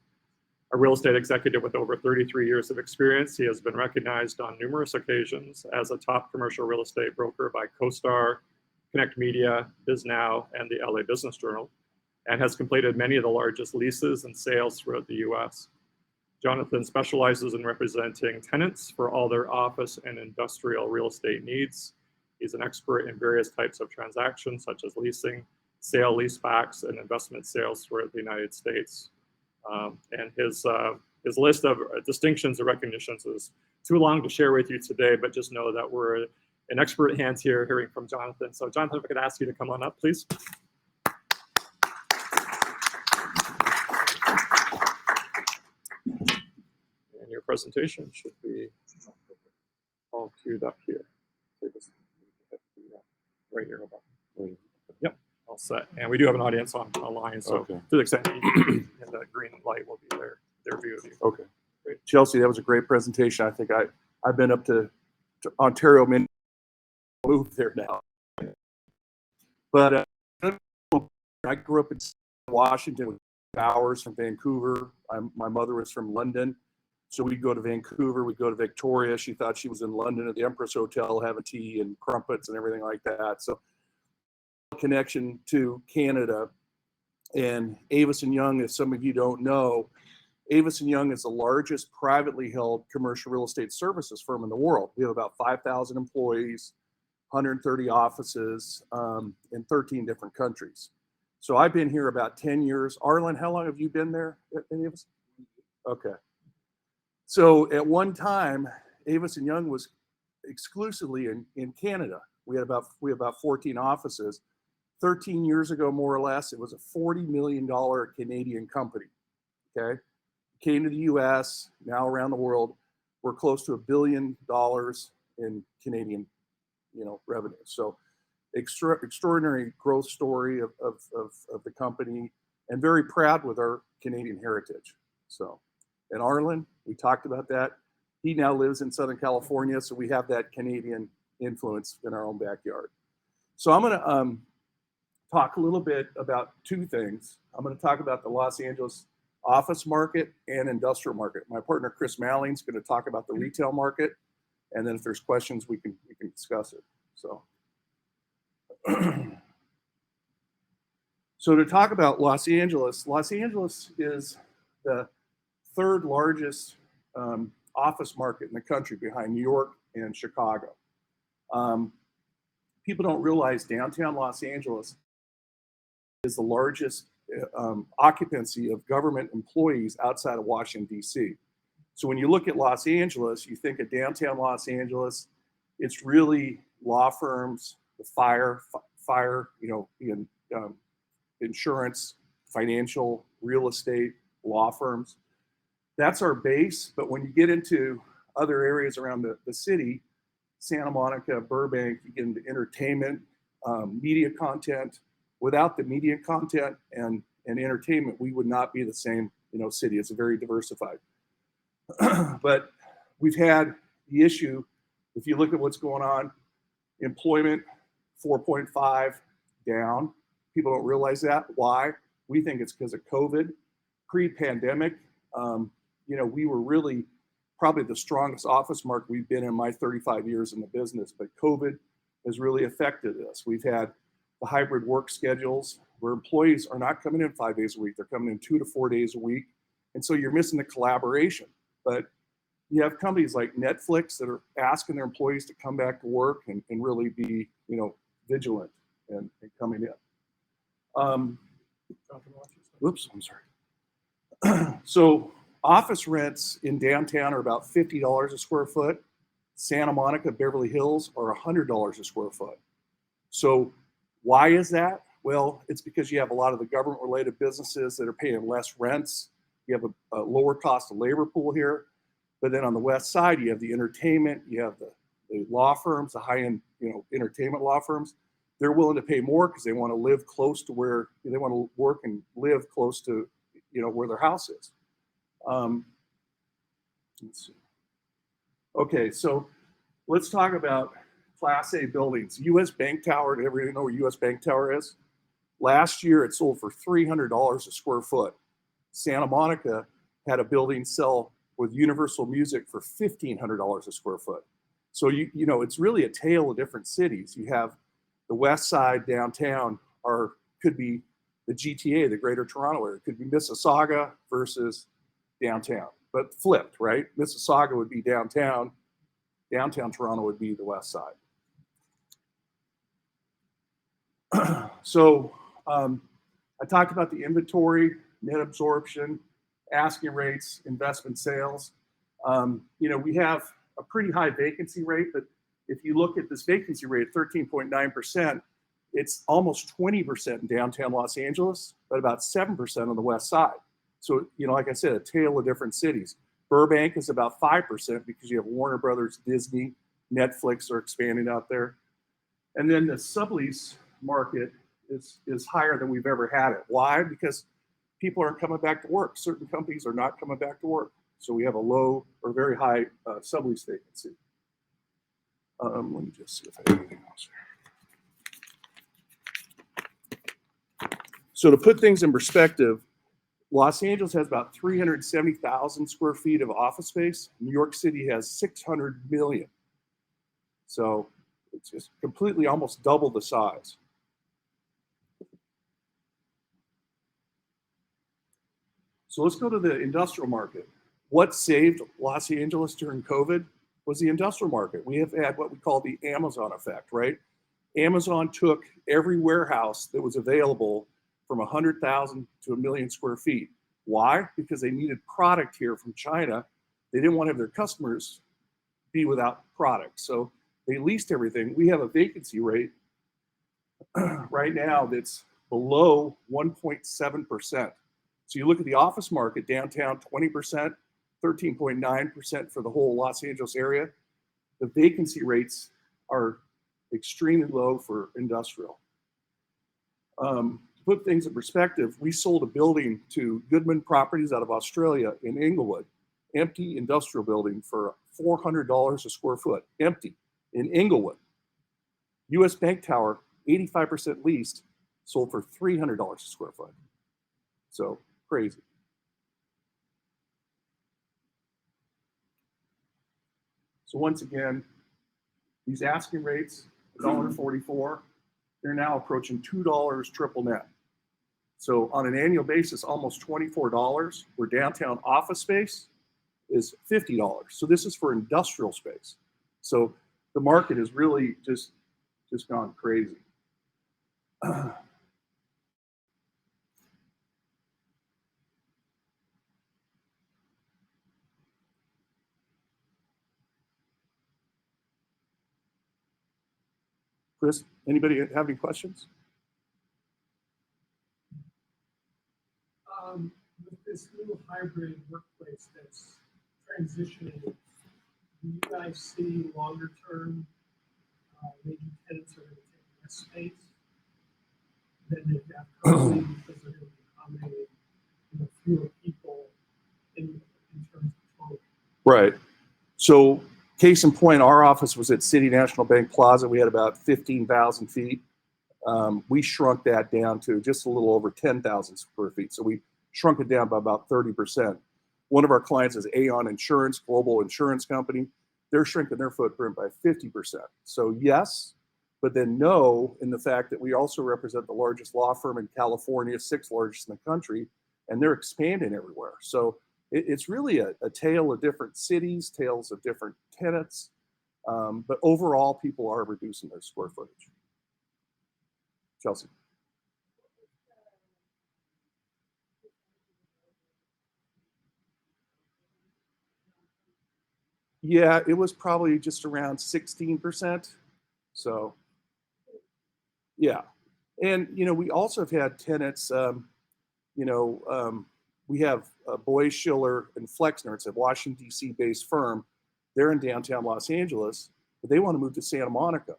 A real estate executive with over 33 years of experience, he has been recognized on numerous occasions as a top commercial real estate broker by CoStar, Connect Media, BizNow, and the LA Business Journal, and has completed many of the largest leases and sales throughout the US. Jonathan specializes in representing tenants for all their office and industrial real estate needs. He's an expert in various types of transactions, such as leasing, sale leasebacks, and investment sales throughout the United States. And his list of distinctions and recognitions is too long to share with you today, but just know that we're in expert hands here hearing from Jonathan. So Jonathan, if I could ask you to come on up, please. And your presentation should be all queued up here. Right here. Yep, all set. And we do have an audience online, so okay. To the extent that you and the green light will be their view of you. Okay. Great. Chelsea, that was a great presentation. I think I've been up to Ontario, moved there now. But I grew up in Washington, hours from Vancouver. My mother was from London. So we'd go to Vancouver, we'd go to Victoria. She thought she was in London at the Empress Hotel having tea and crumpets and everything like that. So connection to Canada. And Avison Young, as some of you don't know, Avison Young is the largest privately held commercial real estate services firm in the world. We have about 5,000 employees, 130 offices in 13 different countries. So I've been here about 10 years. Arlen, how long have you been there at Avison? Okay. So at one time, Avison Young was exclusively in Canada. We had about 14 offices. 13 years ago, more or less, it was a $40 million Canadian company. Okay, came to the U.S. Now around the world, we're close to $1 billion in Canadian, revenue. So extraordinary growth story of the company, and very proud with our Canadian heritage. So. And Arlen, we talked about that. He now lives in Southern California, so we have that Canadian influence in our own backyard. So I'm going to talk a little bit about two things. I'm going to talk about the Los Angeles office market and industrial market. My partner Chris Malling is going to talk about the retail market, and then if there's questions, we can discuss it. So, so to talk about Los Angeles is the third largest office market in the country behind New York and Chicago. People don't realize downtown Los Angeles is the largest occupancy of government employees outside of Washington, D.C. So when you look at Los Angeles, you think of downtown Los Angeles, it's really law firms, the fire, insurance, financial, real estate, law firms. That's our base. But when you get into other areas around the city, Santa Monica, Burbank, you get into entertainment, media content. Without the media content and entertainment, we would not be the same, city. It's very diversified. But we've had the issue, if you look at what's going on, employment 4.5 down. People don't realize that. Why? We think it's because of COVID. Pre-pandemic, we were really probably the strongest office market we've been in my 35 years in the business, but COVID has really affected us. We've had the hybrid work schedules where employees are not coming in 5 days a week. They're coming in 2 to 4 days a week. And so you're missing the collaboration. But you have companies like Netflix that are asking their employees to come back to work and really be, vigilant and coming in. Whoops, I'm sorry. So office rents in downtown are about $50 a square foot. Santa Monica, Beverly Hills are $100 a square foot. So why is that? Well, it's because you have a lot of the government-related businesses that are paying less rents. You have a lower cost of labor pool here. But then on the west side, you have the entertainment, you have the law firms, the high-end, entertainment law firms. They're willing to pay more because they want to live close to where they want to work and live close to, where their house is. Let's see. Okay, so let's talk about Class A buildings. U.S. Bank Tower, did everybody know where U.S. Bank Tower is? Last year, it sold for $300 a square foot. Santa Monica had a building sell with Universal Music for $1,500 a square foot. So, it's really a tale of different cities. You have the west side downtown could be the GTA, the Greater Toronto area. It could be Mississauga versus downtown, but flipped, right? Mississauga would be downtown. Downtown Toronto would be the west side. So I talked about the inventory, net absorption, asking rates, investment sales. We have a pretty high vacancy rate, but if you look at this vacancy rate, 13.9%, it's almost 20% in downtown Los Angeles, but about 7% on the west side. So, like I said, a tale of different cities. Burbank is about 5% because you have Warner Brothers, Disney, Netflix are expanding out there. And then the sublease market is higher than we've ever had it. Why? Because people aren't coming back to work. Certain companies are not coming back to work. So we have a low or very high sublease vacancy. Let me just see if I have anything else here. So to put things in perspective, Los Angeles has about 370,000 square feet of office space. New York City has 600 million. So it's just completely almost double the size. So let's go to the industrial market. What saved Los Angeles during COVID was the industrial market. We have had what we call the Amazon effect, right? Amazon took every warehouse that was available from 100,000 to 1 million square feet. Why? Because they needed product here from China. They didn't want to have their customers be without product. So they leased everything. We have a vacancy rate right now that's below 1.7%. So you look at the office market, downtown 20%, 13.9% for the whole Los Angeles area. The vacancy rates are extremely low for industrial. To put things in perspective, we sold a building to Goodman Properties out of Australia in Inglewood, empty industrial building for $400 a square foot, empty in Inglewood. U.S. Bank Tower, 85% leased, sold for $300 a square foot. So crazy. So once again, these asking rates, $1.44, they're now approaching $2 triple net. So on an annual basis, almost $24, where downtown office space is $50. So this is for industrial space. So the market is really just gone crazy. Chris, anybody have any questions? With this new hybrid workplace that's transitioning, do you guys see longer term, maybe tenants are going to take less space than they've got currently because they're going to be accommodating, fewer people in terms of total? Right. So case in point, our office was at City National Bank Plaza. We had about 15,000 feet. We shrunk that down to just a little over 10,000 square feet. So we shrunk it down by about 30%. One of our clients is Aon Insurance, global insurance company. They're shrinking their footprint by 50%. So yes, but then no, in the fact that we also represent the largest law firm in California, 6th largest in the country, and they're expanding everywhere. So it's really a tale of different cities, tales of different tenants, but overall people are reducing their square footage. Chelsea. Yeah, it was probably just around 16%. So, yeah. And, we also have had tenants, we have Boyce, Schiller, and Flexner. It's a Washington, D.C. based firm. They're in downtown Los Angeles, but they want to move to Santa Monica.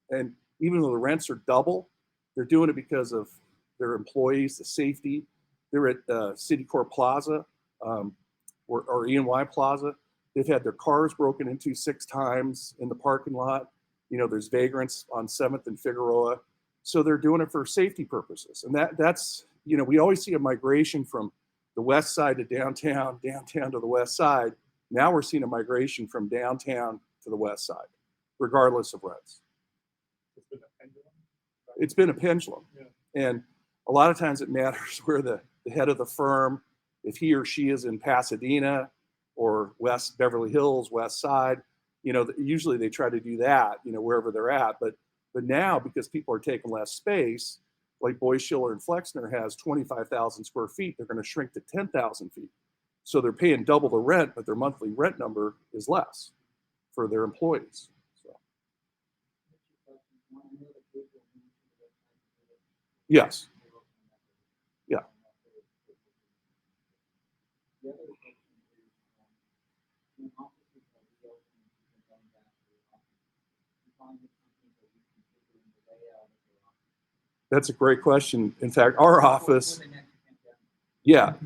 And even though the rents are double, they're doing it because of their employees, the safety. They're at Citicorp Plaza or E&Y Plaza. They've had their cars broken into 6 times in the parking lot. There's vagrants on 7th and Figueroa. So they're doing it for safety purposes. And that's, we always see a migration from the west side to downtown, downtown to the west side. Now we're seeing a migration from downtown to the west side, regardless of rents. It's been a pendulum. Yeah. And a lot of times it matters where the head of the firm, if he or she is in Pasadena or West Beverly Hills, West Side, usually they try to do that, wherever they're at. But now, because people are taking less space, like Boyce, Schiller, and Flexner has 25,000 square feet, they're going to shrink to 10,000 feet. So they're paying double the rent, but their monthly rent number is less for their employees. So. Yes. Yeah. That's a great question. In fact, our office,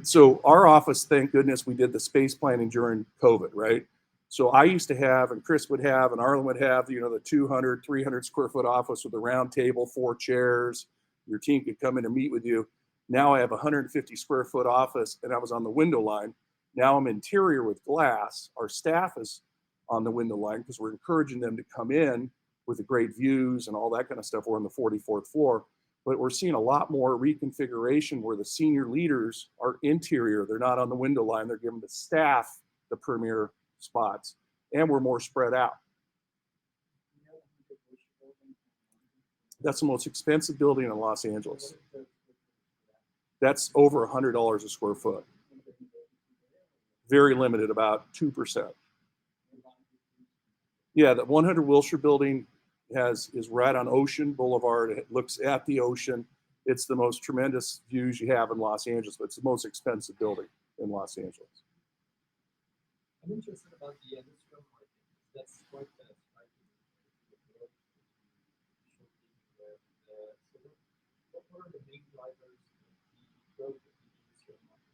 so our office, thank goodness we did the space planning during COVID, right? So I used to have, and Chris would have, and Arlen would have, the 200, 300 square foot office with a round table, 4 chairs. Your team could come in and meet with you. Now I have a 150 square foot office, and I was on the window line. Now I'm interior with glass. Our staff is on the window line because we're encouraging them to come in with the great views and all that kind of stuff. We're on the 44th floor. But we're seeing a lot more reconfiguration where the senior leaders are interior. They're not on the window line. They're giving the staff the premier spots. And we're more spread out. That's the most expensive building in Los Angeles. That's over $100 a square foot. Very limited, about 2%. Yeah, the 100 Wilshire building is right on Ocean Boulevard. It looks at the ocean. It's the most tremendous views you have in Los Angeles, but it's the most expensive building in Los Angeles. I'm interested about the industrial market. That's quite striking. So what are the main drivers of the growth of the industrial market?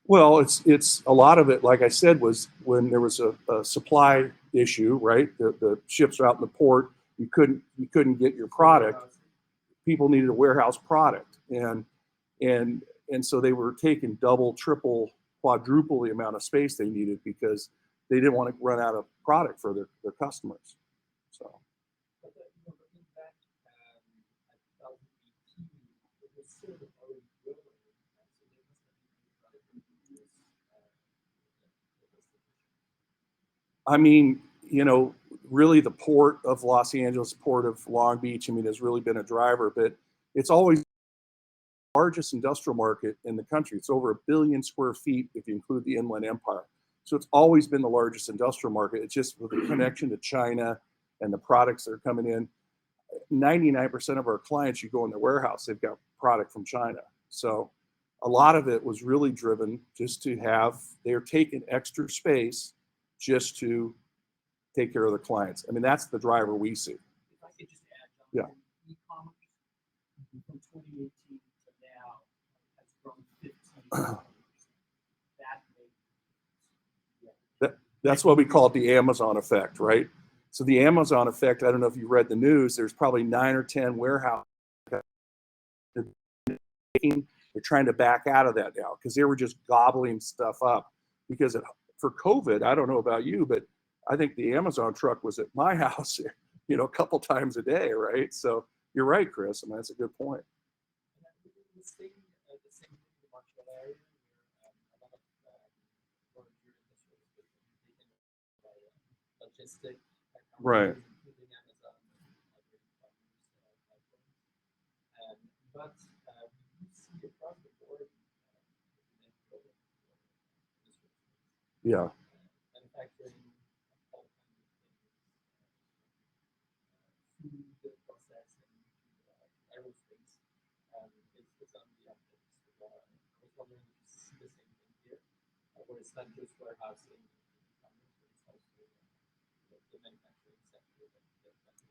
Well, it's a lot of it, like I said, was when there was a supply issue, right? The ships are out in the port. You couldn't get your product. People needed a warehouse product, and so they were taking double, triple, quadruple the amount of space they needed because they didn't want to run out of product for their customers. So. But looking back at 2018, it was still already growing. I mean, really the port of Los Angeles, port of Long Beach, has really been a driver, but it's always the largest industrial market in the country. It's over 1 billion square feet if you include the Inland Empire. So it's always been the largest industrial market. It's just with a connection to China and the products that are coming in. 99% of our clients, you go in the warehouse, they've got product from China. So a lot of it was really driven just to have, they're taking extra space just to take care of the clients. I mean, that's the driver we see. If I could just add, Yeah. Jonathan, e-commerce from 2018 to now has grown 15%. That's what we call it, the Amazon effect, right? So the Amazon effect, I don't know if you read the news, there's probably 9 or 10 warehouses. They're trying to back out of that now because they were just gobbling stuff up. Because for COVID, I don't know about you, but I think the Amazon truck was at my house, you know, a couple times a day, right? So you're right, Chris. I mean, that's a good point. The same thing in the Montreal area, where a lot of furniture industry is taken by logistic Right. including Amazon and other platforms. But we see across the board Yeah. manufacturing, all kinds of things, food processing, aerospace. It's on the updates. I was wondering if you see the same thing here, where it's not just warehousing, but it's also the manufacturing sector that is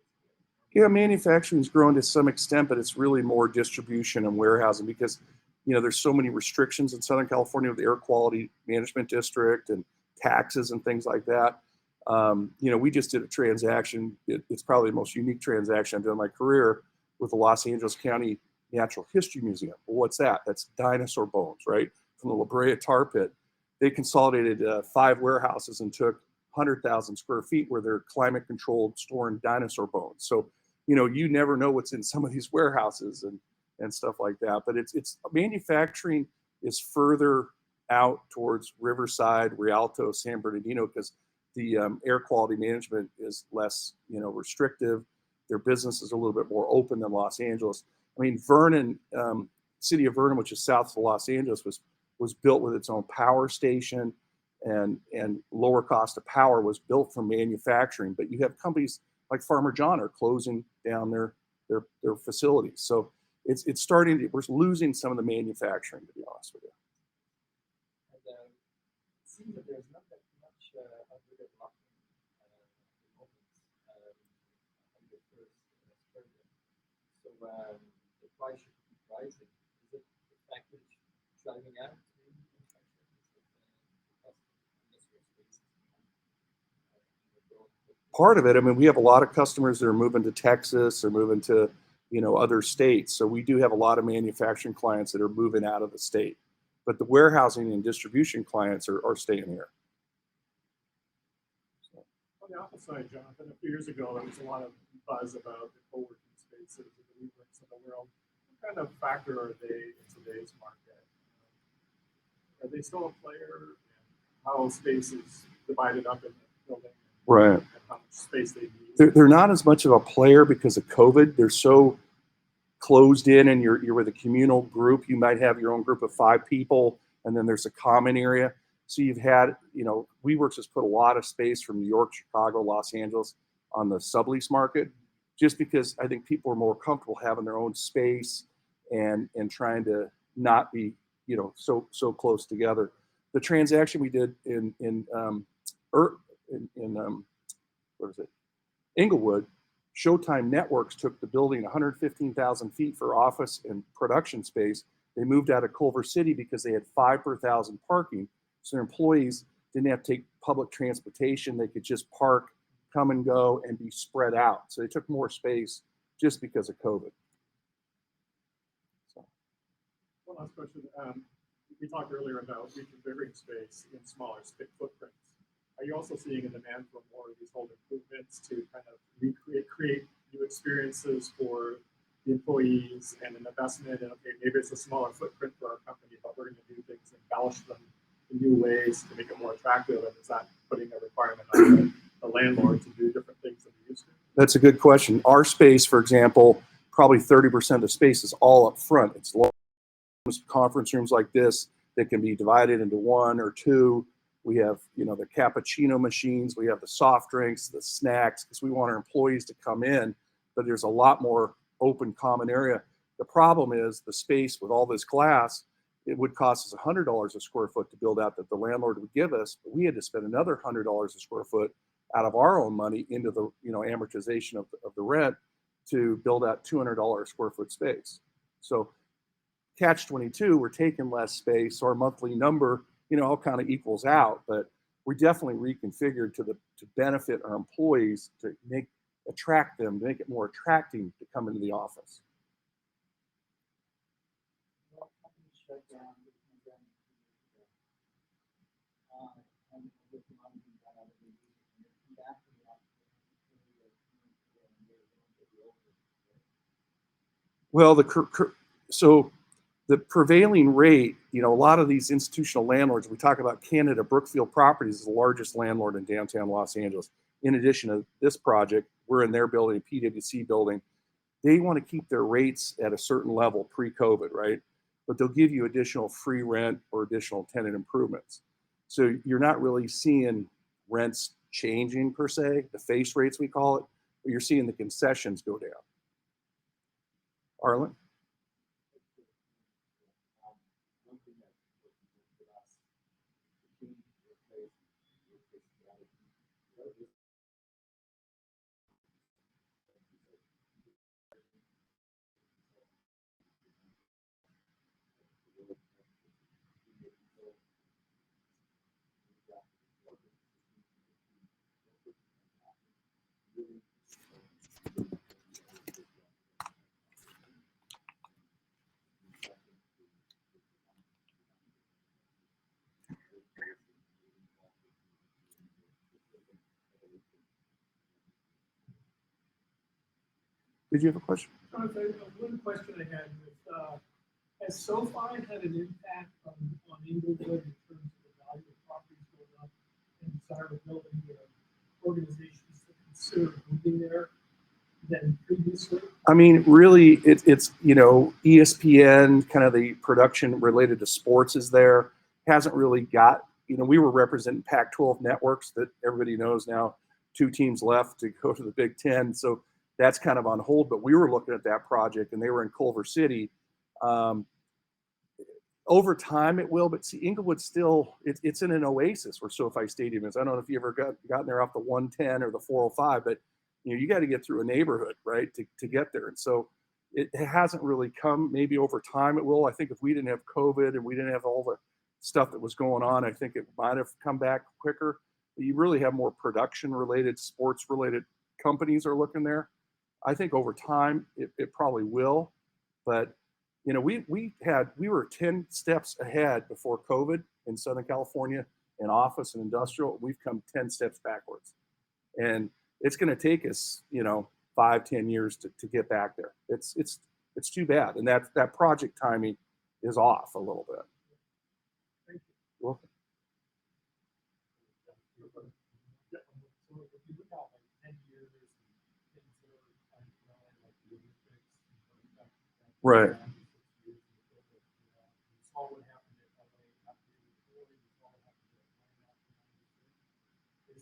here. Yeah, manufacturing's grown to some extent, but it's really more distribution and warehousing because, you know, there's so many restrictions in Southern California with the Air Quality Management District and taxes and things like that. You know, we just did a transaction. It's probably the most unique transaction I've done in my career with the Los Angeles County Natural History Museum. Well, what's that? That's dinosaur bones, right? From the La Brea tar pit. They consolidated 5 warehouses and took 100,000 square feet where they're climate controlled storing dinosaur bones. So, you know, you never know what's in some of these warehouses and stuff like that. But it's manufacturing is further out towards Riverside, Rialto, San Bernardino, because the air quality management is less, you know, restrictive. Their business is a little bit more open than Los Angeles. I mean, Vernon, city of Vernon, which is south of Los Angeles, was built with its own power station, and lower cost of power was built from manufacturing. But you have companies like Farmer John are closing down their facilities. So it's starting to, we're losing some of the manufacturing, to be honest with you. And it seems that there's not that much underdevelopment at the moment on the first spectrum. So the price should be rising. Is it the fact that it's driving out manufacturing? Is it the cost of industrial space? Part of it, I mean, we have a lot of customers that are moving to Texas or moving to, you know, other states. So we do have a lot of manufacturing clients that are moving out of the state. But the warehousing and distribution clients are staying here. On the office side, Jonathan, a few years ago, there was a lot of buzz about the co-working spaces and the WeWorks of the world. What kind of factor are they in today's market? Are they still a player? And how space is divided up in the building? Right. And how much space they need? They're not as much of a player because of COVID. They're so closed in, and you're with a communal group. You might have your own group of 5 people, and then there's a common area. So you've had, you know, WeWorks has put a lot of space from New York, Chicago, Los Angeles on the sublease market, just because I think people are more comfortable having their own space and trying to not be, you know, so close together. The transaction we did in what is it? Inglewood, Showtime Networks took the building 115,000 feet for office and production space. They moved out of Culver City because they had 5 per 1,000 parking. So their employees didn't have to take public transportation. They could just park, come and go, and be spread out. So they took more space just because of COVID. So. One last question. We talked earlier about reconfiguring space in smaller footprints. Are you also seeing a demand for more of these home improvements to kind of create new experiences for the employees and an investment? And okay, maybe it's a smaller footprint for our company, but we're going to do things and embellish them in new ways to make it more attractive. And is that putting a requirement on the landlord to do different things than they used to? That's a good question. Our space, for example, probably 30% of the space is all up front. It's conference rooms like this that can be divided into 1 or 2. We have, you know, the cappuccino machines, we have the soft drinks, the snacks, because we want our employees to come in, but there's a lot more open common area. The problem is the space with all this glass, it would cost us $100 a square foot to build out that the landlord would give us, but we had to spend another $100 a square foot out of our own money into the, you know, amortization of the rent to build out $200 square foot space. So catch 22, we're taking less space, so our monthly number, you know, all kind of equals out, but we definitely reconfigured to benefit our employees, to attract them, to make it more attractive to come into the office. Shut down the pandemic 2 years ago. And with the money being done out of the and they come back to the office and they're going to be over. Well, so the prevailing rate, you know, a lot of these institutional landlords, we talk about Canada, Brookfield Properties is the largest landlord in downtown Los Angeles. In addition to this project, we're in their building, a PwC building. They want to keep their rates at a certain level pre-COVID, right? But they'll give you additional free rent or additional tenant improvements. So you're not really seeing rents changing per se, the face rates we call it, but you're seeing the concessions go down. Arlen? Did you have a question? Jonathan, one question I had was, has SoFi had an impact on Inglewood in terms of the value of properties going up and desirability of organizations that consider moving there than previously? I mean, really, it's, you know, ESPN, kind of the production related to sports is there. Hasn't really got, you know, we were representing Pac-12 networks that everybody knows now, 2 teams left to go to the Big Ten. So that's kind of on hold, but we were looking at that project and they were in Culver City. Over time it will, but see, Inglewood still, it's in an oasis where SoFi Stadium is. I don't know if you ever gotten there off the 110 or the 405, but you know, you got to get through a neighborhood, right, to get there. And so it hasn't really come. Maybe over time it will. I think if we didn't have COVID and we didn't have all the stuff that was going on, I think it might have come back quicker. But you really have more production related, sports related companies are looking there. I think over time it probably will, but you know, we were 10 steps ahead before COVID in Southern California in office and industrial. We've come 10 steps backwards, and it's going to take us, you know, 5-10 years to get back there. It's too bad, and that project timing is off a little bit. Thank you. You're welcome. Right.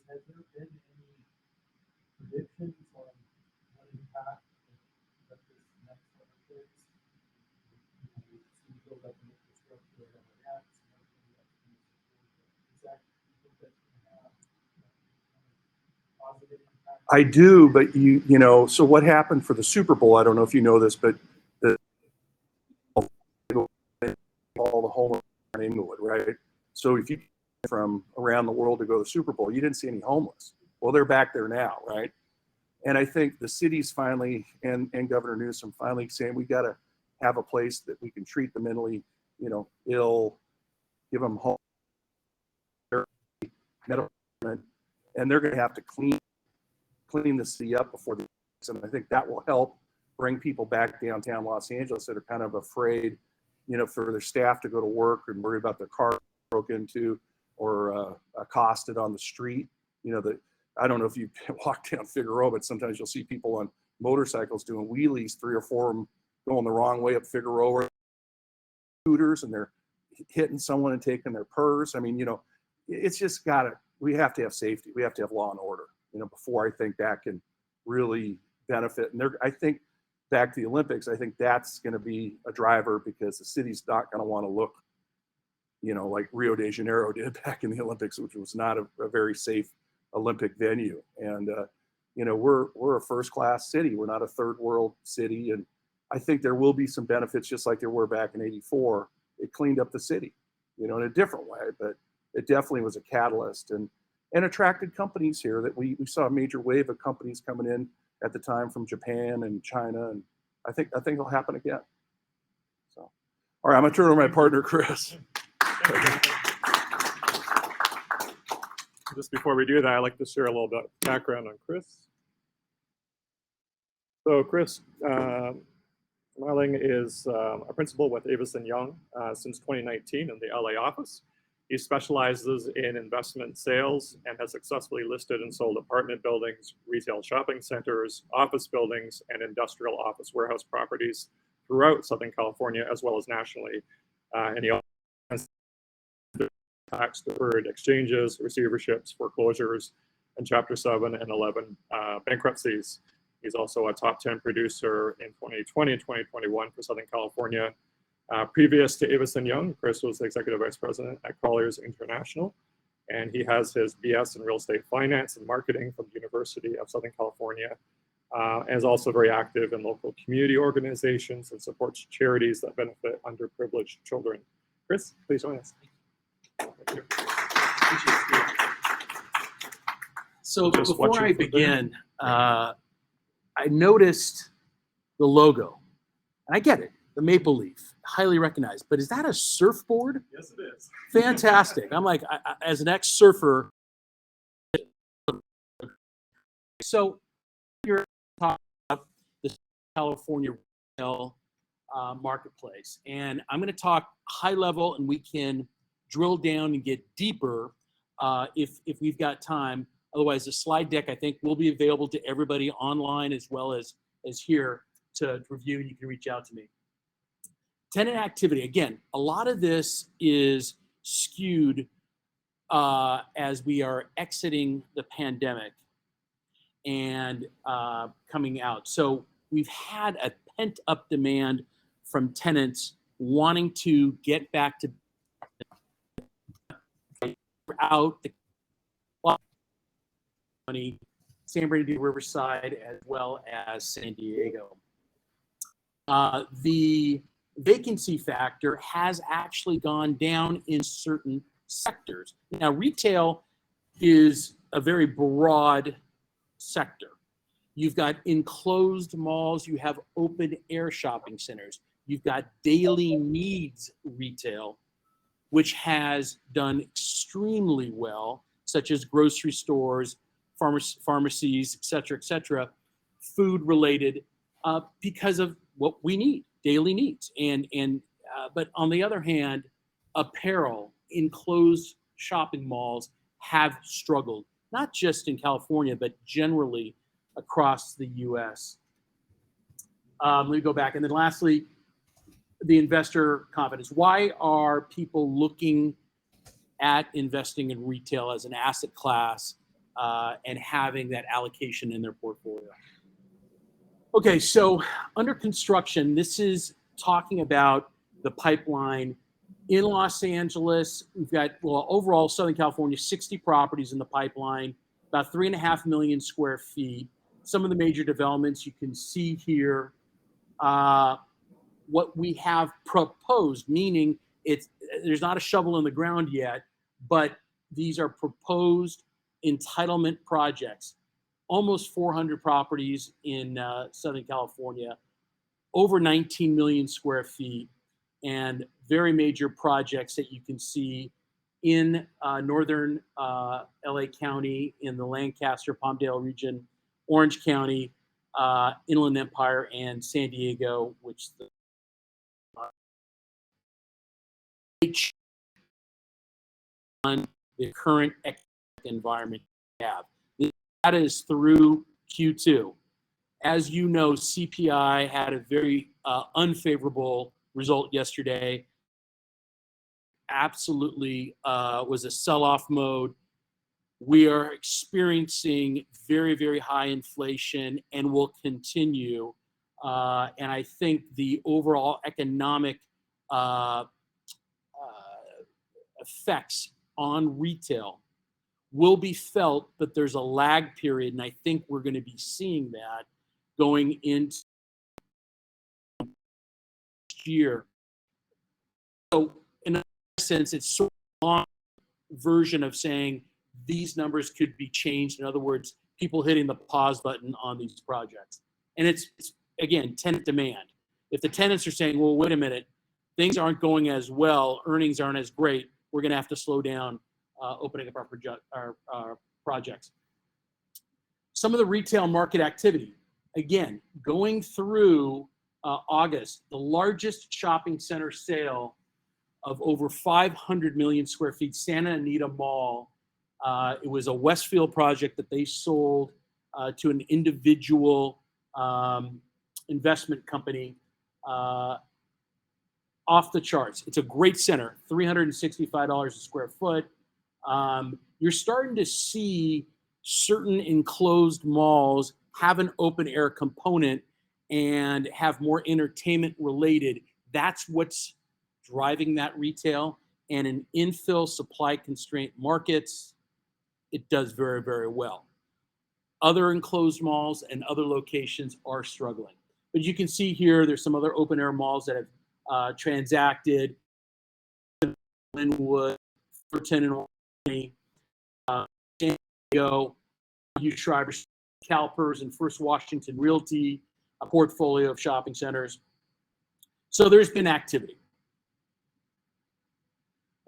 Has there been any predictions on what impact that this next one is? We build up an infrastructure that we have, is that you think that's going to have positive impact? I do, but you know, so what happened for the Super Bowl? I don't know if you know this, but all the home in Inglewood, right? So if you from around the world to go to the Super Bowl, you didn't see any homeless. Well, they're back there now, right? And I think the city's finally, and Governor Newsom finally saying we got to have a place that we can treat the mentally, you know, ill, give them home, medical, and they're going to have to clean the city up before the, and I think that will help bring people back downtown Los Angeles that are kind of afraid, you know, for their staff to go to work and worry about their car broke into or accosted on the street. You know, I don't know if you walk down Figueroa, but sometimes you'll see people on motorcycles doing wheelies, 3 or 4 of them going the wrong way up Figueroa, scooters, and they're hitting someone and taking their purse. I mean, you know, it's just we have to have safety. We have to have law and order, before I think that can really benefit. And I think back to the Olympics, I think that's going to be a driver, because the city's not going to want to look, like Rio de Janeiro did back in the Olympics, which was not a very safe Olympic venue. And, we're a first-class city. We're not a third world city. And I think there will be some benefits, just like there were back in '84. It cleaned up the city, in a different way, but it definitely was a catalyst and attracted companies here that we saw a major wave of companies coming in at the time from Japan and China. And I think it'll happen again. So, all right, I'm gonna turn it over to my partner, Chris. Just before we do that, I'd like to share a little bit of background on Chris. So Chris Marling is a principal with Avison Young since 2019 in the LA office. He specializes in investment sales and has successfully listed and sold apartment buildings, retail shopping centers, office buildings, and industrial office warehouse properties throughout Southern California, as well as nationally. And he also has tax-deferred exchanges, receiverships, foreclosures, and Chapter 7 and 11 bankruptcies. He's also a top 10 producer in 2020 and 2021 for Southern California. Previous to Avison Young, Chris was the Executive Vice President at Colliers International, and he has his BS in Real Estate Finance and Marketing from the University of Southern California, and is also very active in local community organizations and supports charities that benefit underprivileged children. Chris, please join us. Thank you. So Just before watch I it from begin, I noticed the logo. And I get it, the maple leaf, highly recognized. But is that a surfboard? Yes, it is. Fantastic. I'm like, as an ex-surfer. So you're talking about the California retail marketplace. And I'm going to talk high level, and we can drill down and get deeper if we've got time. Otherwise, the slide deck, I think, will be available to everybody online as well as here to review. You can reach out to me. Tenant activity. Again, a lot of this is skewed as we are exiting the pandemic and coming out. So we've had a pent-up demand from tenants wanting to get back to out the San Bernardino, Riverside, as well as San Diego. The vacancy factor has actually gone down in certain sectors. Now, retail is a very broad sector. You've got enclosed malls, you have open air shopping centers, you've got daily needs retail, which has done extremely well, such as grocery stores, pharmacies, et cetera, food related, because of what we need, daily needs. But on the other hand, apparel, enclosed shopping malls have struggled, not just in California, but generally across the US. Let me go back. And then lastly, the investor confidence. Why are people looking at investing in retail as an asset class and having that allocation in their portfolio? Okay, so under construction, this is talking about the pipeline in Los Angeles. We've got, well, overall, Southern California, 60 properties in the pipeline, about 3.5 million square feet. Some of the major developments you can see here. What we have proposed, meaning there's not a shovel in the ground yet, but these are proposed entitlement projects. Almost 400 properties in Southern California, over 19 million square feet, and very major projects that you can see in northern LA County, in the Lancaster, Palmdale region, Orange County, Inland Empire, and San Diego, which on the current economic environment we have. That is through Q2. As you know, CPI had a very unfavorable result yesterday. absolutely was a sell-off mode. We are experiencing very, very high inflation and will continue. And I think the overall economic effects on retail will be felt, but there's a lag period, and I think we're going to be seeing that going into next year. So in a sense, it's sort of a long version of saying these numbers could be changed. In other words, people hitting the pause button on these projects. And it's again, tenant demand. If the tenants are saying, well, wait a minute, things aren't going as well, earnings aren't as great, we're going to have to slow down opening up our projects. Some of the retail market activity, again, going through August, the largest shopping center sale of over 500 million square feet, Santa Anita Mall. It was a Westfield project that they sold to an individual investment company. Off the charts. It's a great center, $365 a square foot. You're starting to see certain enclosed malls have an open air component and have more entertainment related. That's what's driving that retail. And in infill supply constraint markets, it does very, very well. Other enclosed malls and other locations are struggling. But you can see here, there's some other open air malls that have transacted. Linwood, Fullerton and Albany, San Diego, Hugh Schreiber, CalPERS, and First Washington Realty, a portfolio of shopping centers. So there's been activity.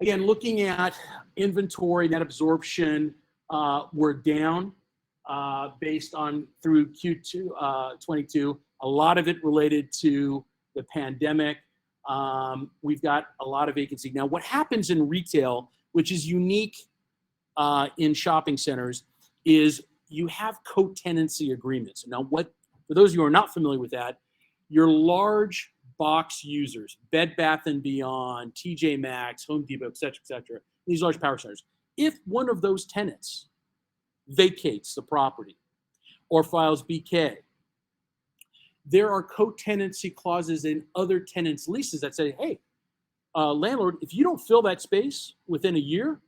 Again, looking at inventory, net absorption, we're down based on through Q2 22. A lot of it related to the pandemic. We've got a lot of vacancy. Now, what happens in retail, which is unique in shopping centers, is you have co-tenancy agreements. Now, what, for those of you who are not familiar with that, your large box users, Bed Bath & Beyond, TJ Maxx, Home Depot, et cetera, these large power centers, if one of those tenants vacates the property or files BK, there are co-tenancy clauses in other tenants' leases that say, hey, landlord, if you don't fill that space within a year,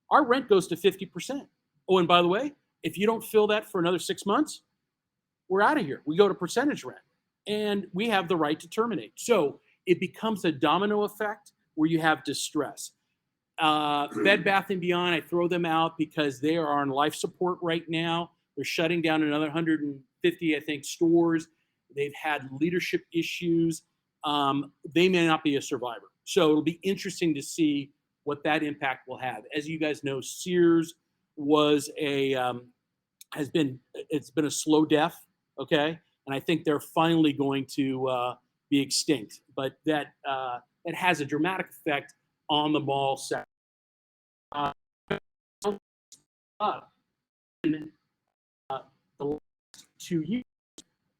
our rent goes to 50%. Oh, and by the way, if you don't fill that for another 6 months, we're out of here. We go to percentage rent, and we have the right to terminate. So it becomes a domino effect where you have distress. Bed Bath & Beyond, I throw them out because they are on life support right now. They're shutting down another 150, I think, stores. They've had leadership issues. They may not be a survivor. So it'll be interesting to see what that impact will have. As you guys know, Sears was it's been a slow death, okay? And I think they're finally going to be extinct. But that it has a dramatic effect on the mall sector. In the last 2 years,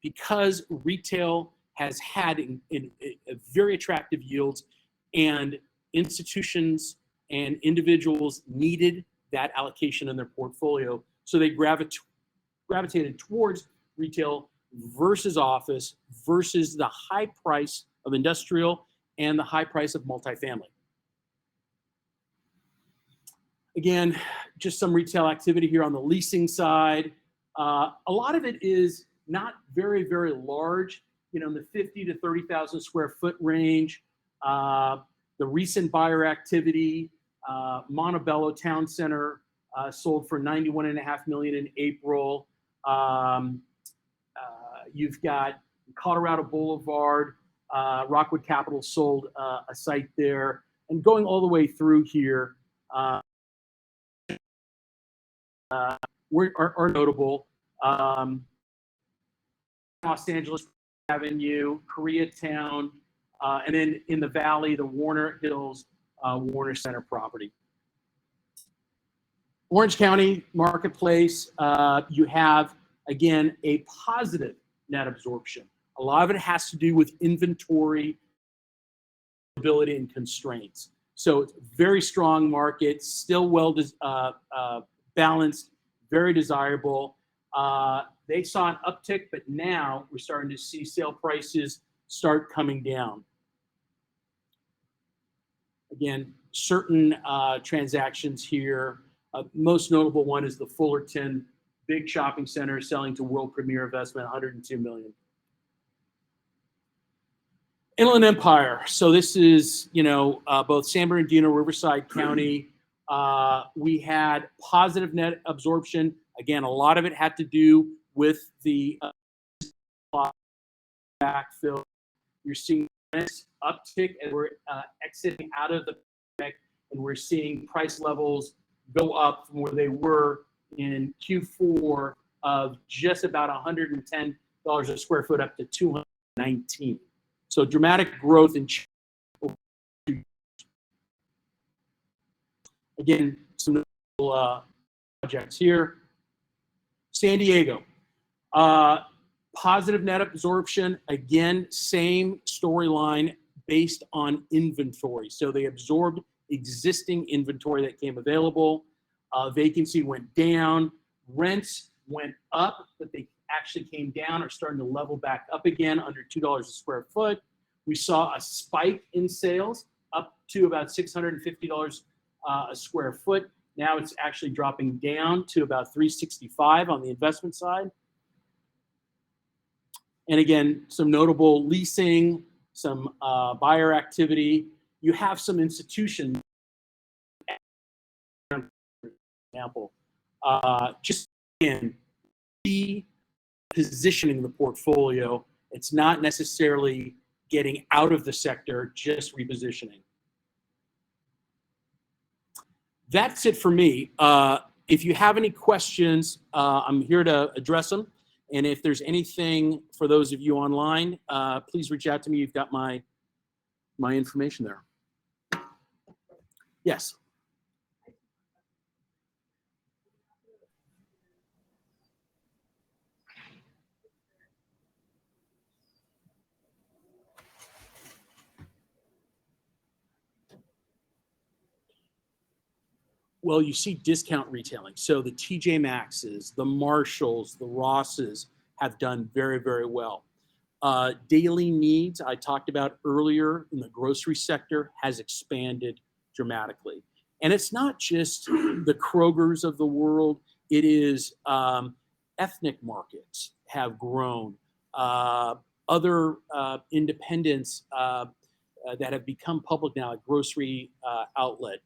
because retail has had in very attractive yields, and institutions and individuals needed that allocation in their portfolio, so they gravitated towards retail versus office versus the high price of industrial and the high price of multifamily. Again, just some retail activity here on the leasing side. A lot of it is not very, very large, in the 50 to 30,000 square foot range. The recent buyer activity, Montebello Town Center sold for $91.5 million in April. You've got Colorado Boulevard, Rockwood Capital sold a site there, and going all the way through here are notable. Los Angeles Avenue, Koreatown, and then in the valley, the Warner Hills Warner Center property. Orange County Marketplace, you have, again, a positive net absorption. A lot of it has to do with inventory ability and constraints. So it's a very strong market, still well balanced, very desirable. They saw an uptick, but now we're starting to see sale prices start coming down. Again, certain transactions here. Most notable one is the Fullerton big shopping center selling to World Premier Investment, $102 million. Inland Empire. So this is, both San Bernardino, Riverside County. We had positive net absorption. Again, a lot of it had to do with the backfill. You're seeing rents uptick, and we're exiting out of the pandemic, and we're seeing price levels go up from where they were in Q4 of just about $110 a square foot up to $219. So dramatic growth in. Again, some projects here. San Diego, positive net absorption. Again, same storyline based on inventory. So they absorbed existing inventory that came available. Vacancy went down. Rents went up, but they actually came down, are starting to level back up again under $2 a square foot. We saw a spike in sales up to about $650 a square foot. Now it's actually dropping down to about $365 on the investment side. And again, some notable leasing, some buyer activity. You have some institutions, for example, just again, repositioning the portfolio. It's not necessarily getting out of the sector, just repositioning. That's it for me. If you have any questions, I'm here to address them. And if there's anything for those of you online, please reach out to me. You've got my information there. Yes. Well, you see discount retailing. So the TJ Maxx's, the Marshalls, the Rosses have done very, very well. Daily needs, I talked about earlier in the grocery sector, has expanded dramatically. And it's not just the Krogers of the world. It is ethnic markets have grown. Other independents that have become public now, like grocery outlet.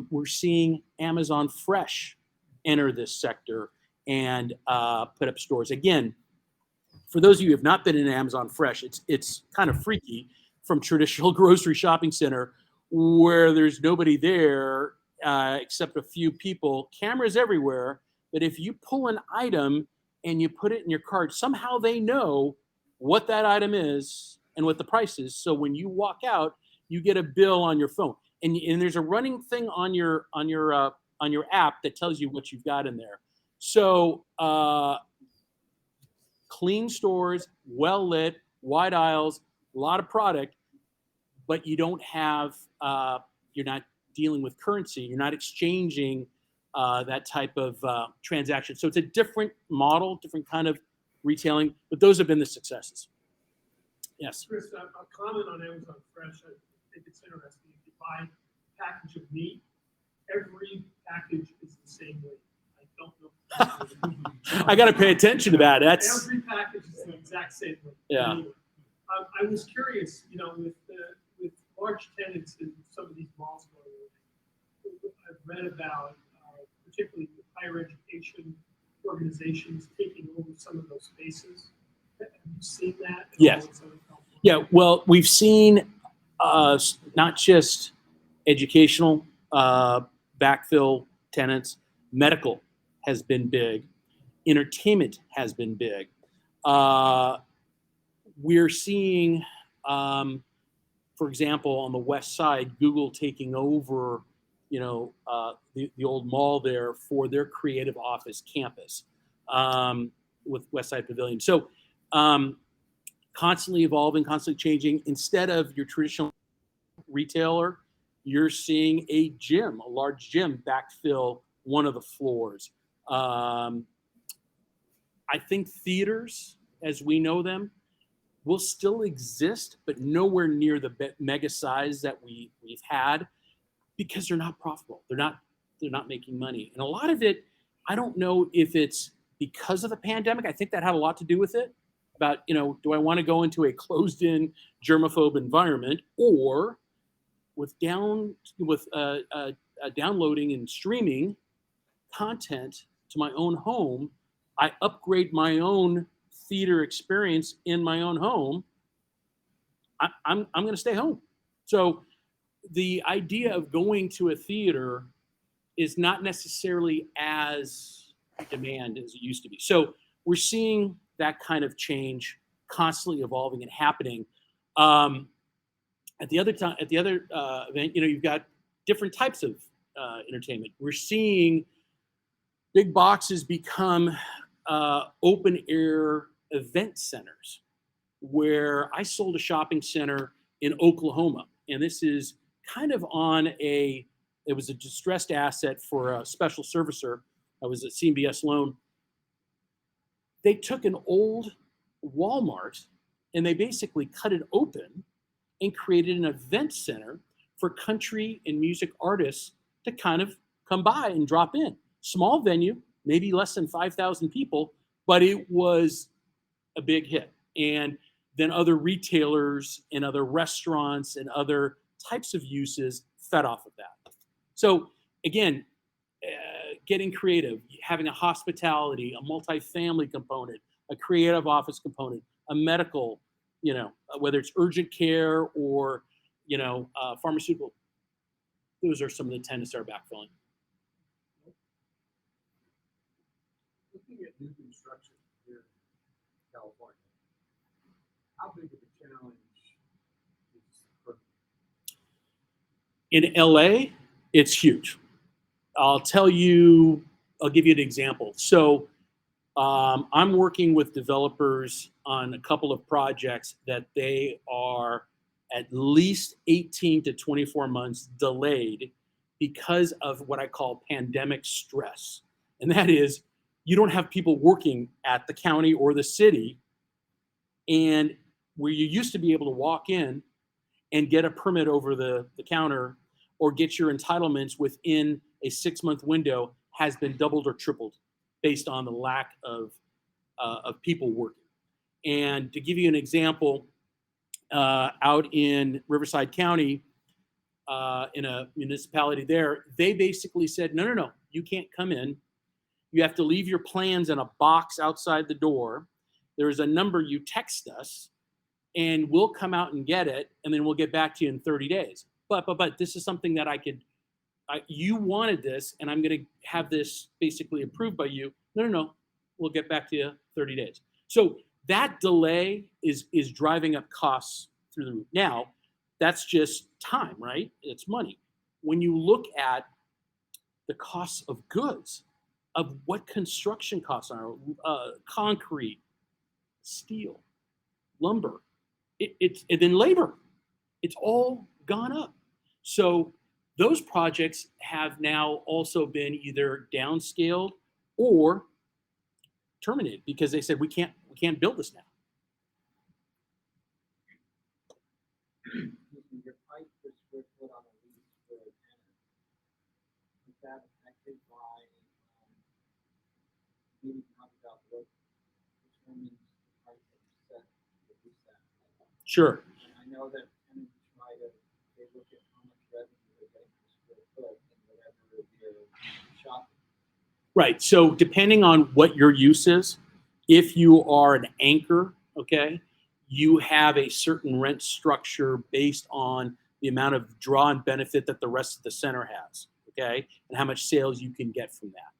We're seeing Amazon Fresh enter this sector and put up stores. Again, for those of you who have not been in Amazon Fresh, it's kind of freaky from traditional grocery shopping center where there's nobody there except a few people, cameras everywhere. But if you pull an item and you put it in your cart, somehow they know what that item is and what the price is. So when you walk out, you get a bill on your phone. And there's a running thing on your app that tells you what you've got in there. So clean stores, well lit, wide aisles, a lot of product, but you don't have you're not dealing with currency. You're not exchanging that type of transaction. So it's a different model, different kind of retailing. But those have been the successes. Yes. Chris, a comment on Amazon Fresh. I think it's interesting. If you buy a package of meat, every package is the same weight. I don't know. I got to pay attention to that. Every package is the exact same weight. Yeah. Anyway, I was curious, with large tenants in some of these malls going on, I've read about particularly the higher education organizations taking over some of those spaces. Have you seen that? Yes. Yeah, well, we've seen not just educational backfill tenants, medical has been big, entertainment has been big. We're seeing, for example, on the west side, Google taking over, the old mall there for their creative office campus with West Side Pavilion. So constantly evolving, constantly changing. Instead of your traditional retailer You're seeing a gym, a large gym, backfill one of the floors. I think theaters, as we know them, will still exist, but nowhere near the mega size that we've had, because they're not profitable. They're not making money. And a lot of it, I don't know if it's because of the pandemic. I think that had a lot to do with it. About, do I want to go into a closed-in germaphobe environment, or with downloading and streaming content to my own home, I upgrade my own theater experience in my own home. I'm going to stay home. So the idea of going to a theater is not necessarily as demand as it used to be. So we're seeing that kind of change constantly evolving and happening. At the other event, you've got different types of entertainment. We're seeing big boxes become open air event centers, where I sold a shopping center in Oklahoma, and this is kind of it was a distressed asset for a special servicer. I was at CMBS loan. They took an old Walmart and they basically cut it open and created an event center for country and music artists to kind of come by and drop in. Small venue, maybe less than 5,000 people, but it was a big hit. And then other retailers and other restaurants and other types of uses fed off of that. So again, getting creative, having a hospitality, a multifamily component, a creative office component, a medical, whether it's urgent care or, pharmaceutical. Those are some of the tenants that are backfilling. Looking at new construction here in California, how big of a challenge is In LA, it's huge. I'll give you an example. So I'm working with developers on a couple of projects that they are at least 18 to 24 months delayed because of what I call pandemic stress. And that is, you don't have people working at the county or the city, and where you used to be able to walk in and get a permit over the counter or get your entitlements within a 6-month window has been doubled or tripled based on the lack of people working. And to give you an example, out in Riverside County, in a municipality there, they basically said, no, you can't come in. You have to leave your plans in a box outside the door. There's a number, you text us, and we'll come out and get it, and then we'll get back to you in 30 days. But this is something that you wanted this, and I'm going to have this basically approved by you. No, we'll get back to you 30 days. So that delay is driving up costs through the roof. Now, that's just time, right? It's money. When you look at the costs of goods, of what construction costs are, concrete, steel, lumber, and then labor, it's all gone up. So those projects have now also been either downscaled or terminated because they said we can't build this now. your price per square foot on a lease for a tenant? Is that affected by maybe talk about what determines the price that you set to lease that? Sure. And I know that tenants they look at how much revenue they're getting per square foot and whatever they're shopping. Right. So depending on what your use is, if you are an anchor, okay, you have a certain rent structure based on the amount of draw and benefit that the rest of the center has, okay, and how much sales you can get from that.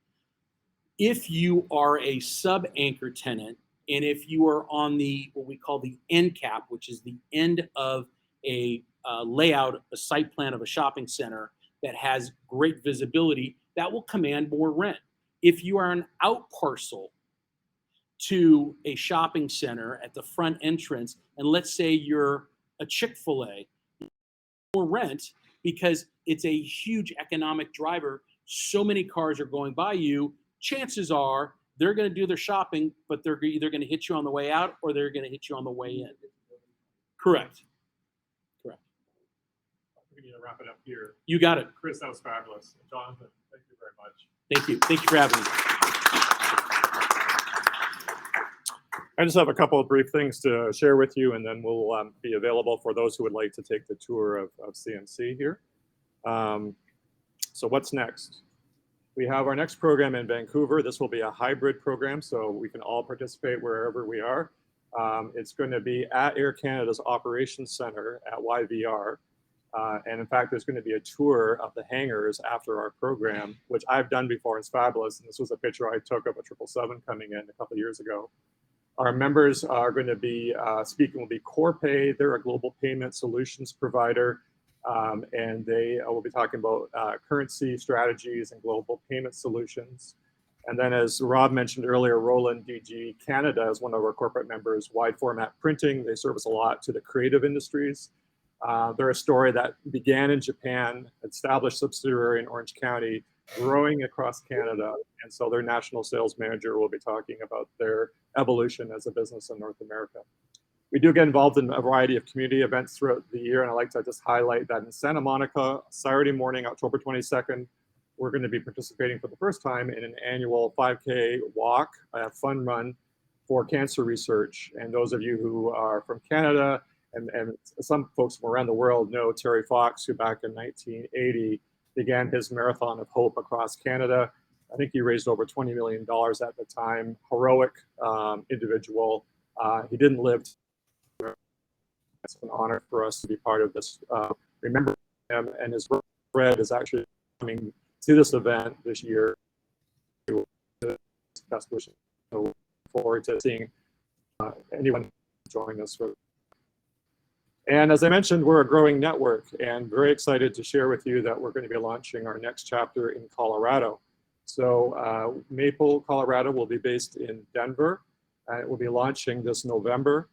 If you are a sub-anchor tenant, and if you are on what we call the end cap, which is the end of a layout, a site plan of a shopping center that has great visibility, that will command more rent. If you are an out parcel to a shopping center at the front entrance, and let's say you're a Chick-fil-A, more rent because it's a huge economic driver. So many cars are going by you. Chances are they're going to do their shopping, but they're either going to hit you on the way out or they're going to hit you on the way in. Correct. Correct. We need to wrap it up here. You got it. Chris, that was fabulous. Jonathan, thank you very much. Thank you. Thank you for having me. I just have a couple of brief things to share with you, and then we'll be available for those who would like to take the tour of CMC here. So what's next? We have our next program in Vancouver. This will be a hybrid program, so we can all participate wherever we are. It's going to be at Air Canada's Operations Center at YVR. And in fact, there's going to be a tour of the hangars after our program, which I've done before. It's fabulous. And this was a picture I took of a 777 coming in a couple of years ago. Our members are going to be speaking will be Corpay. They're a global payment solutions provider. And they will be talking about currency strategies and global payment solutions. And then, as Rob mentioned earlier, Roland DG Canada is one of our corporate members, wide format printing. They service a lot to the creative industries. They're a story that began in Japan, established subsidiary in Orange County, growing across Canada. And so their national sales manager will be talking about their evolution as a business in North America. We do get involved in a variety of community events throughout the year, and I'd like to just highlight that in Santa Monica, Saturday morning, October 22nd, we're going to be participating for the first time in an annual 5K walk, a fun run for cancer research. And those of you who are from Canada and some folks from around the world know Terry Fox, who back in 1980 began his Marathon of Hope across Canada. I think he raised over $20 million at the time. Heroic individual. He didn't live. It's an honor for us to be part of this. Remember him, and his bread is actually coming to this event this year. Best wishes. So look forward to seeing anyone join us. And as I mentioned, we're a growing network, and very excited to share with you that we're going to be launching our next chapter in Colorado. So Maple, Colorado will be based in Denver, and it will be launching this November.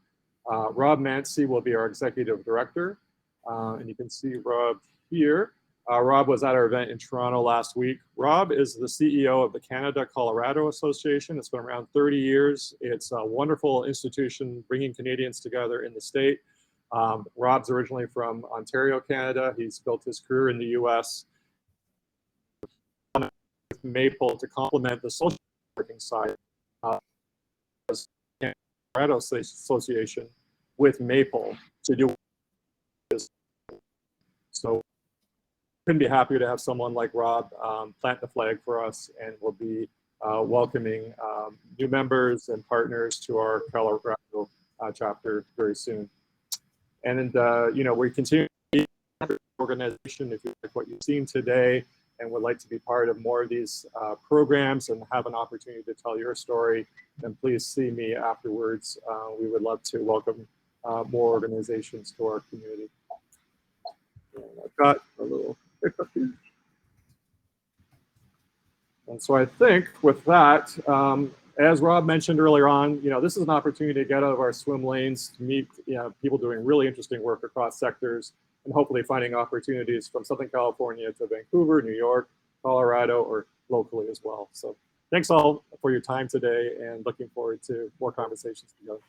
Rob Mancy will be our executive director, and you can see Rob here. Rob was at our event in Toronto last week. Rob is the CEO of the Canada-Colorado Association. It's been around 30 years. It's a wonderful institution bringing Canadians together in the state. Rob's originally from Ontario, Canada. He's built his career in the US. Maple to complement the social working side. Colorado Association with Maple to do this. So couldn't be happier to have someone like Rob plant the flag for us, and we'll be welcoming new members and partners to our Colorado chapter very soon. And you know, we continue to be an organization. If you like what you've seen today and would like to be part of more of these programs and have an opportunity to tell your story, then please see me afterwards. We would love to welcome more organizations to our community. And I've got a little pickup here. And so I think with that, as Rob mentioned earlier on, you know, this is an opportunity to get out of our swim lanes, to meet people doing really interesting work across sectors, and hopefully finding opportunities from Southern California to Vancouver, New York, Colorado, or locally as well. So thanks all for your time today, and looking forward to more conversations together.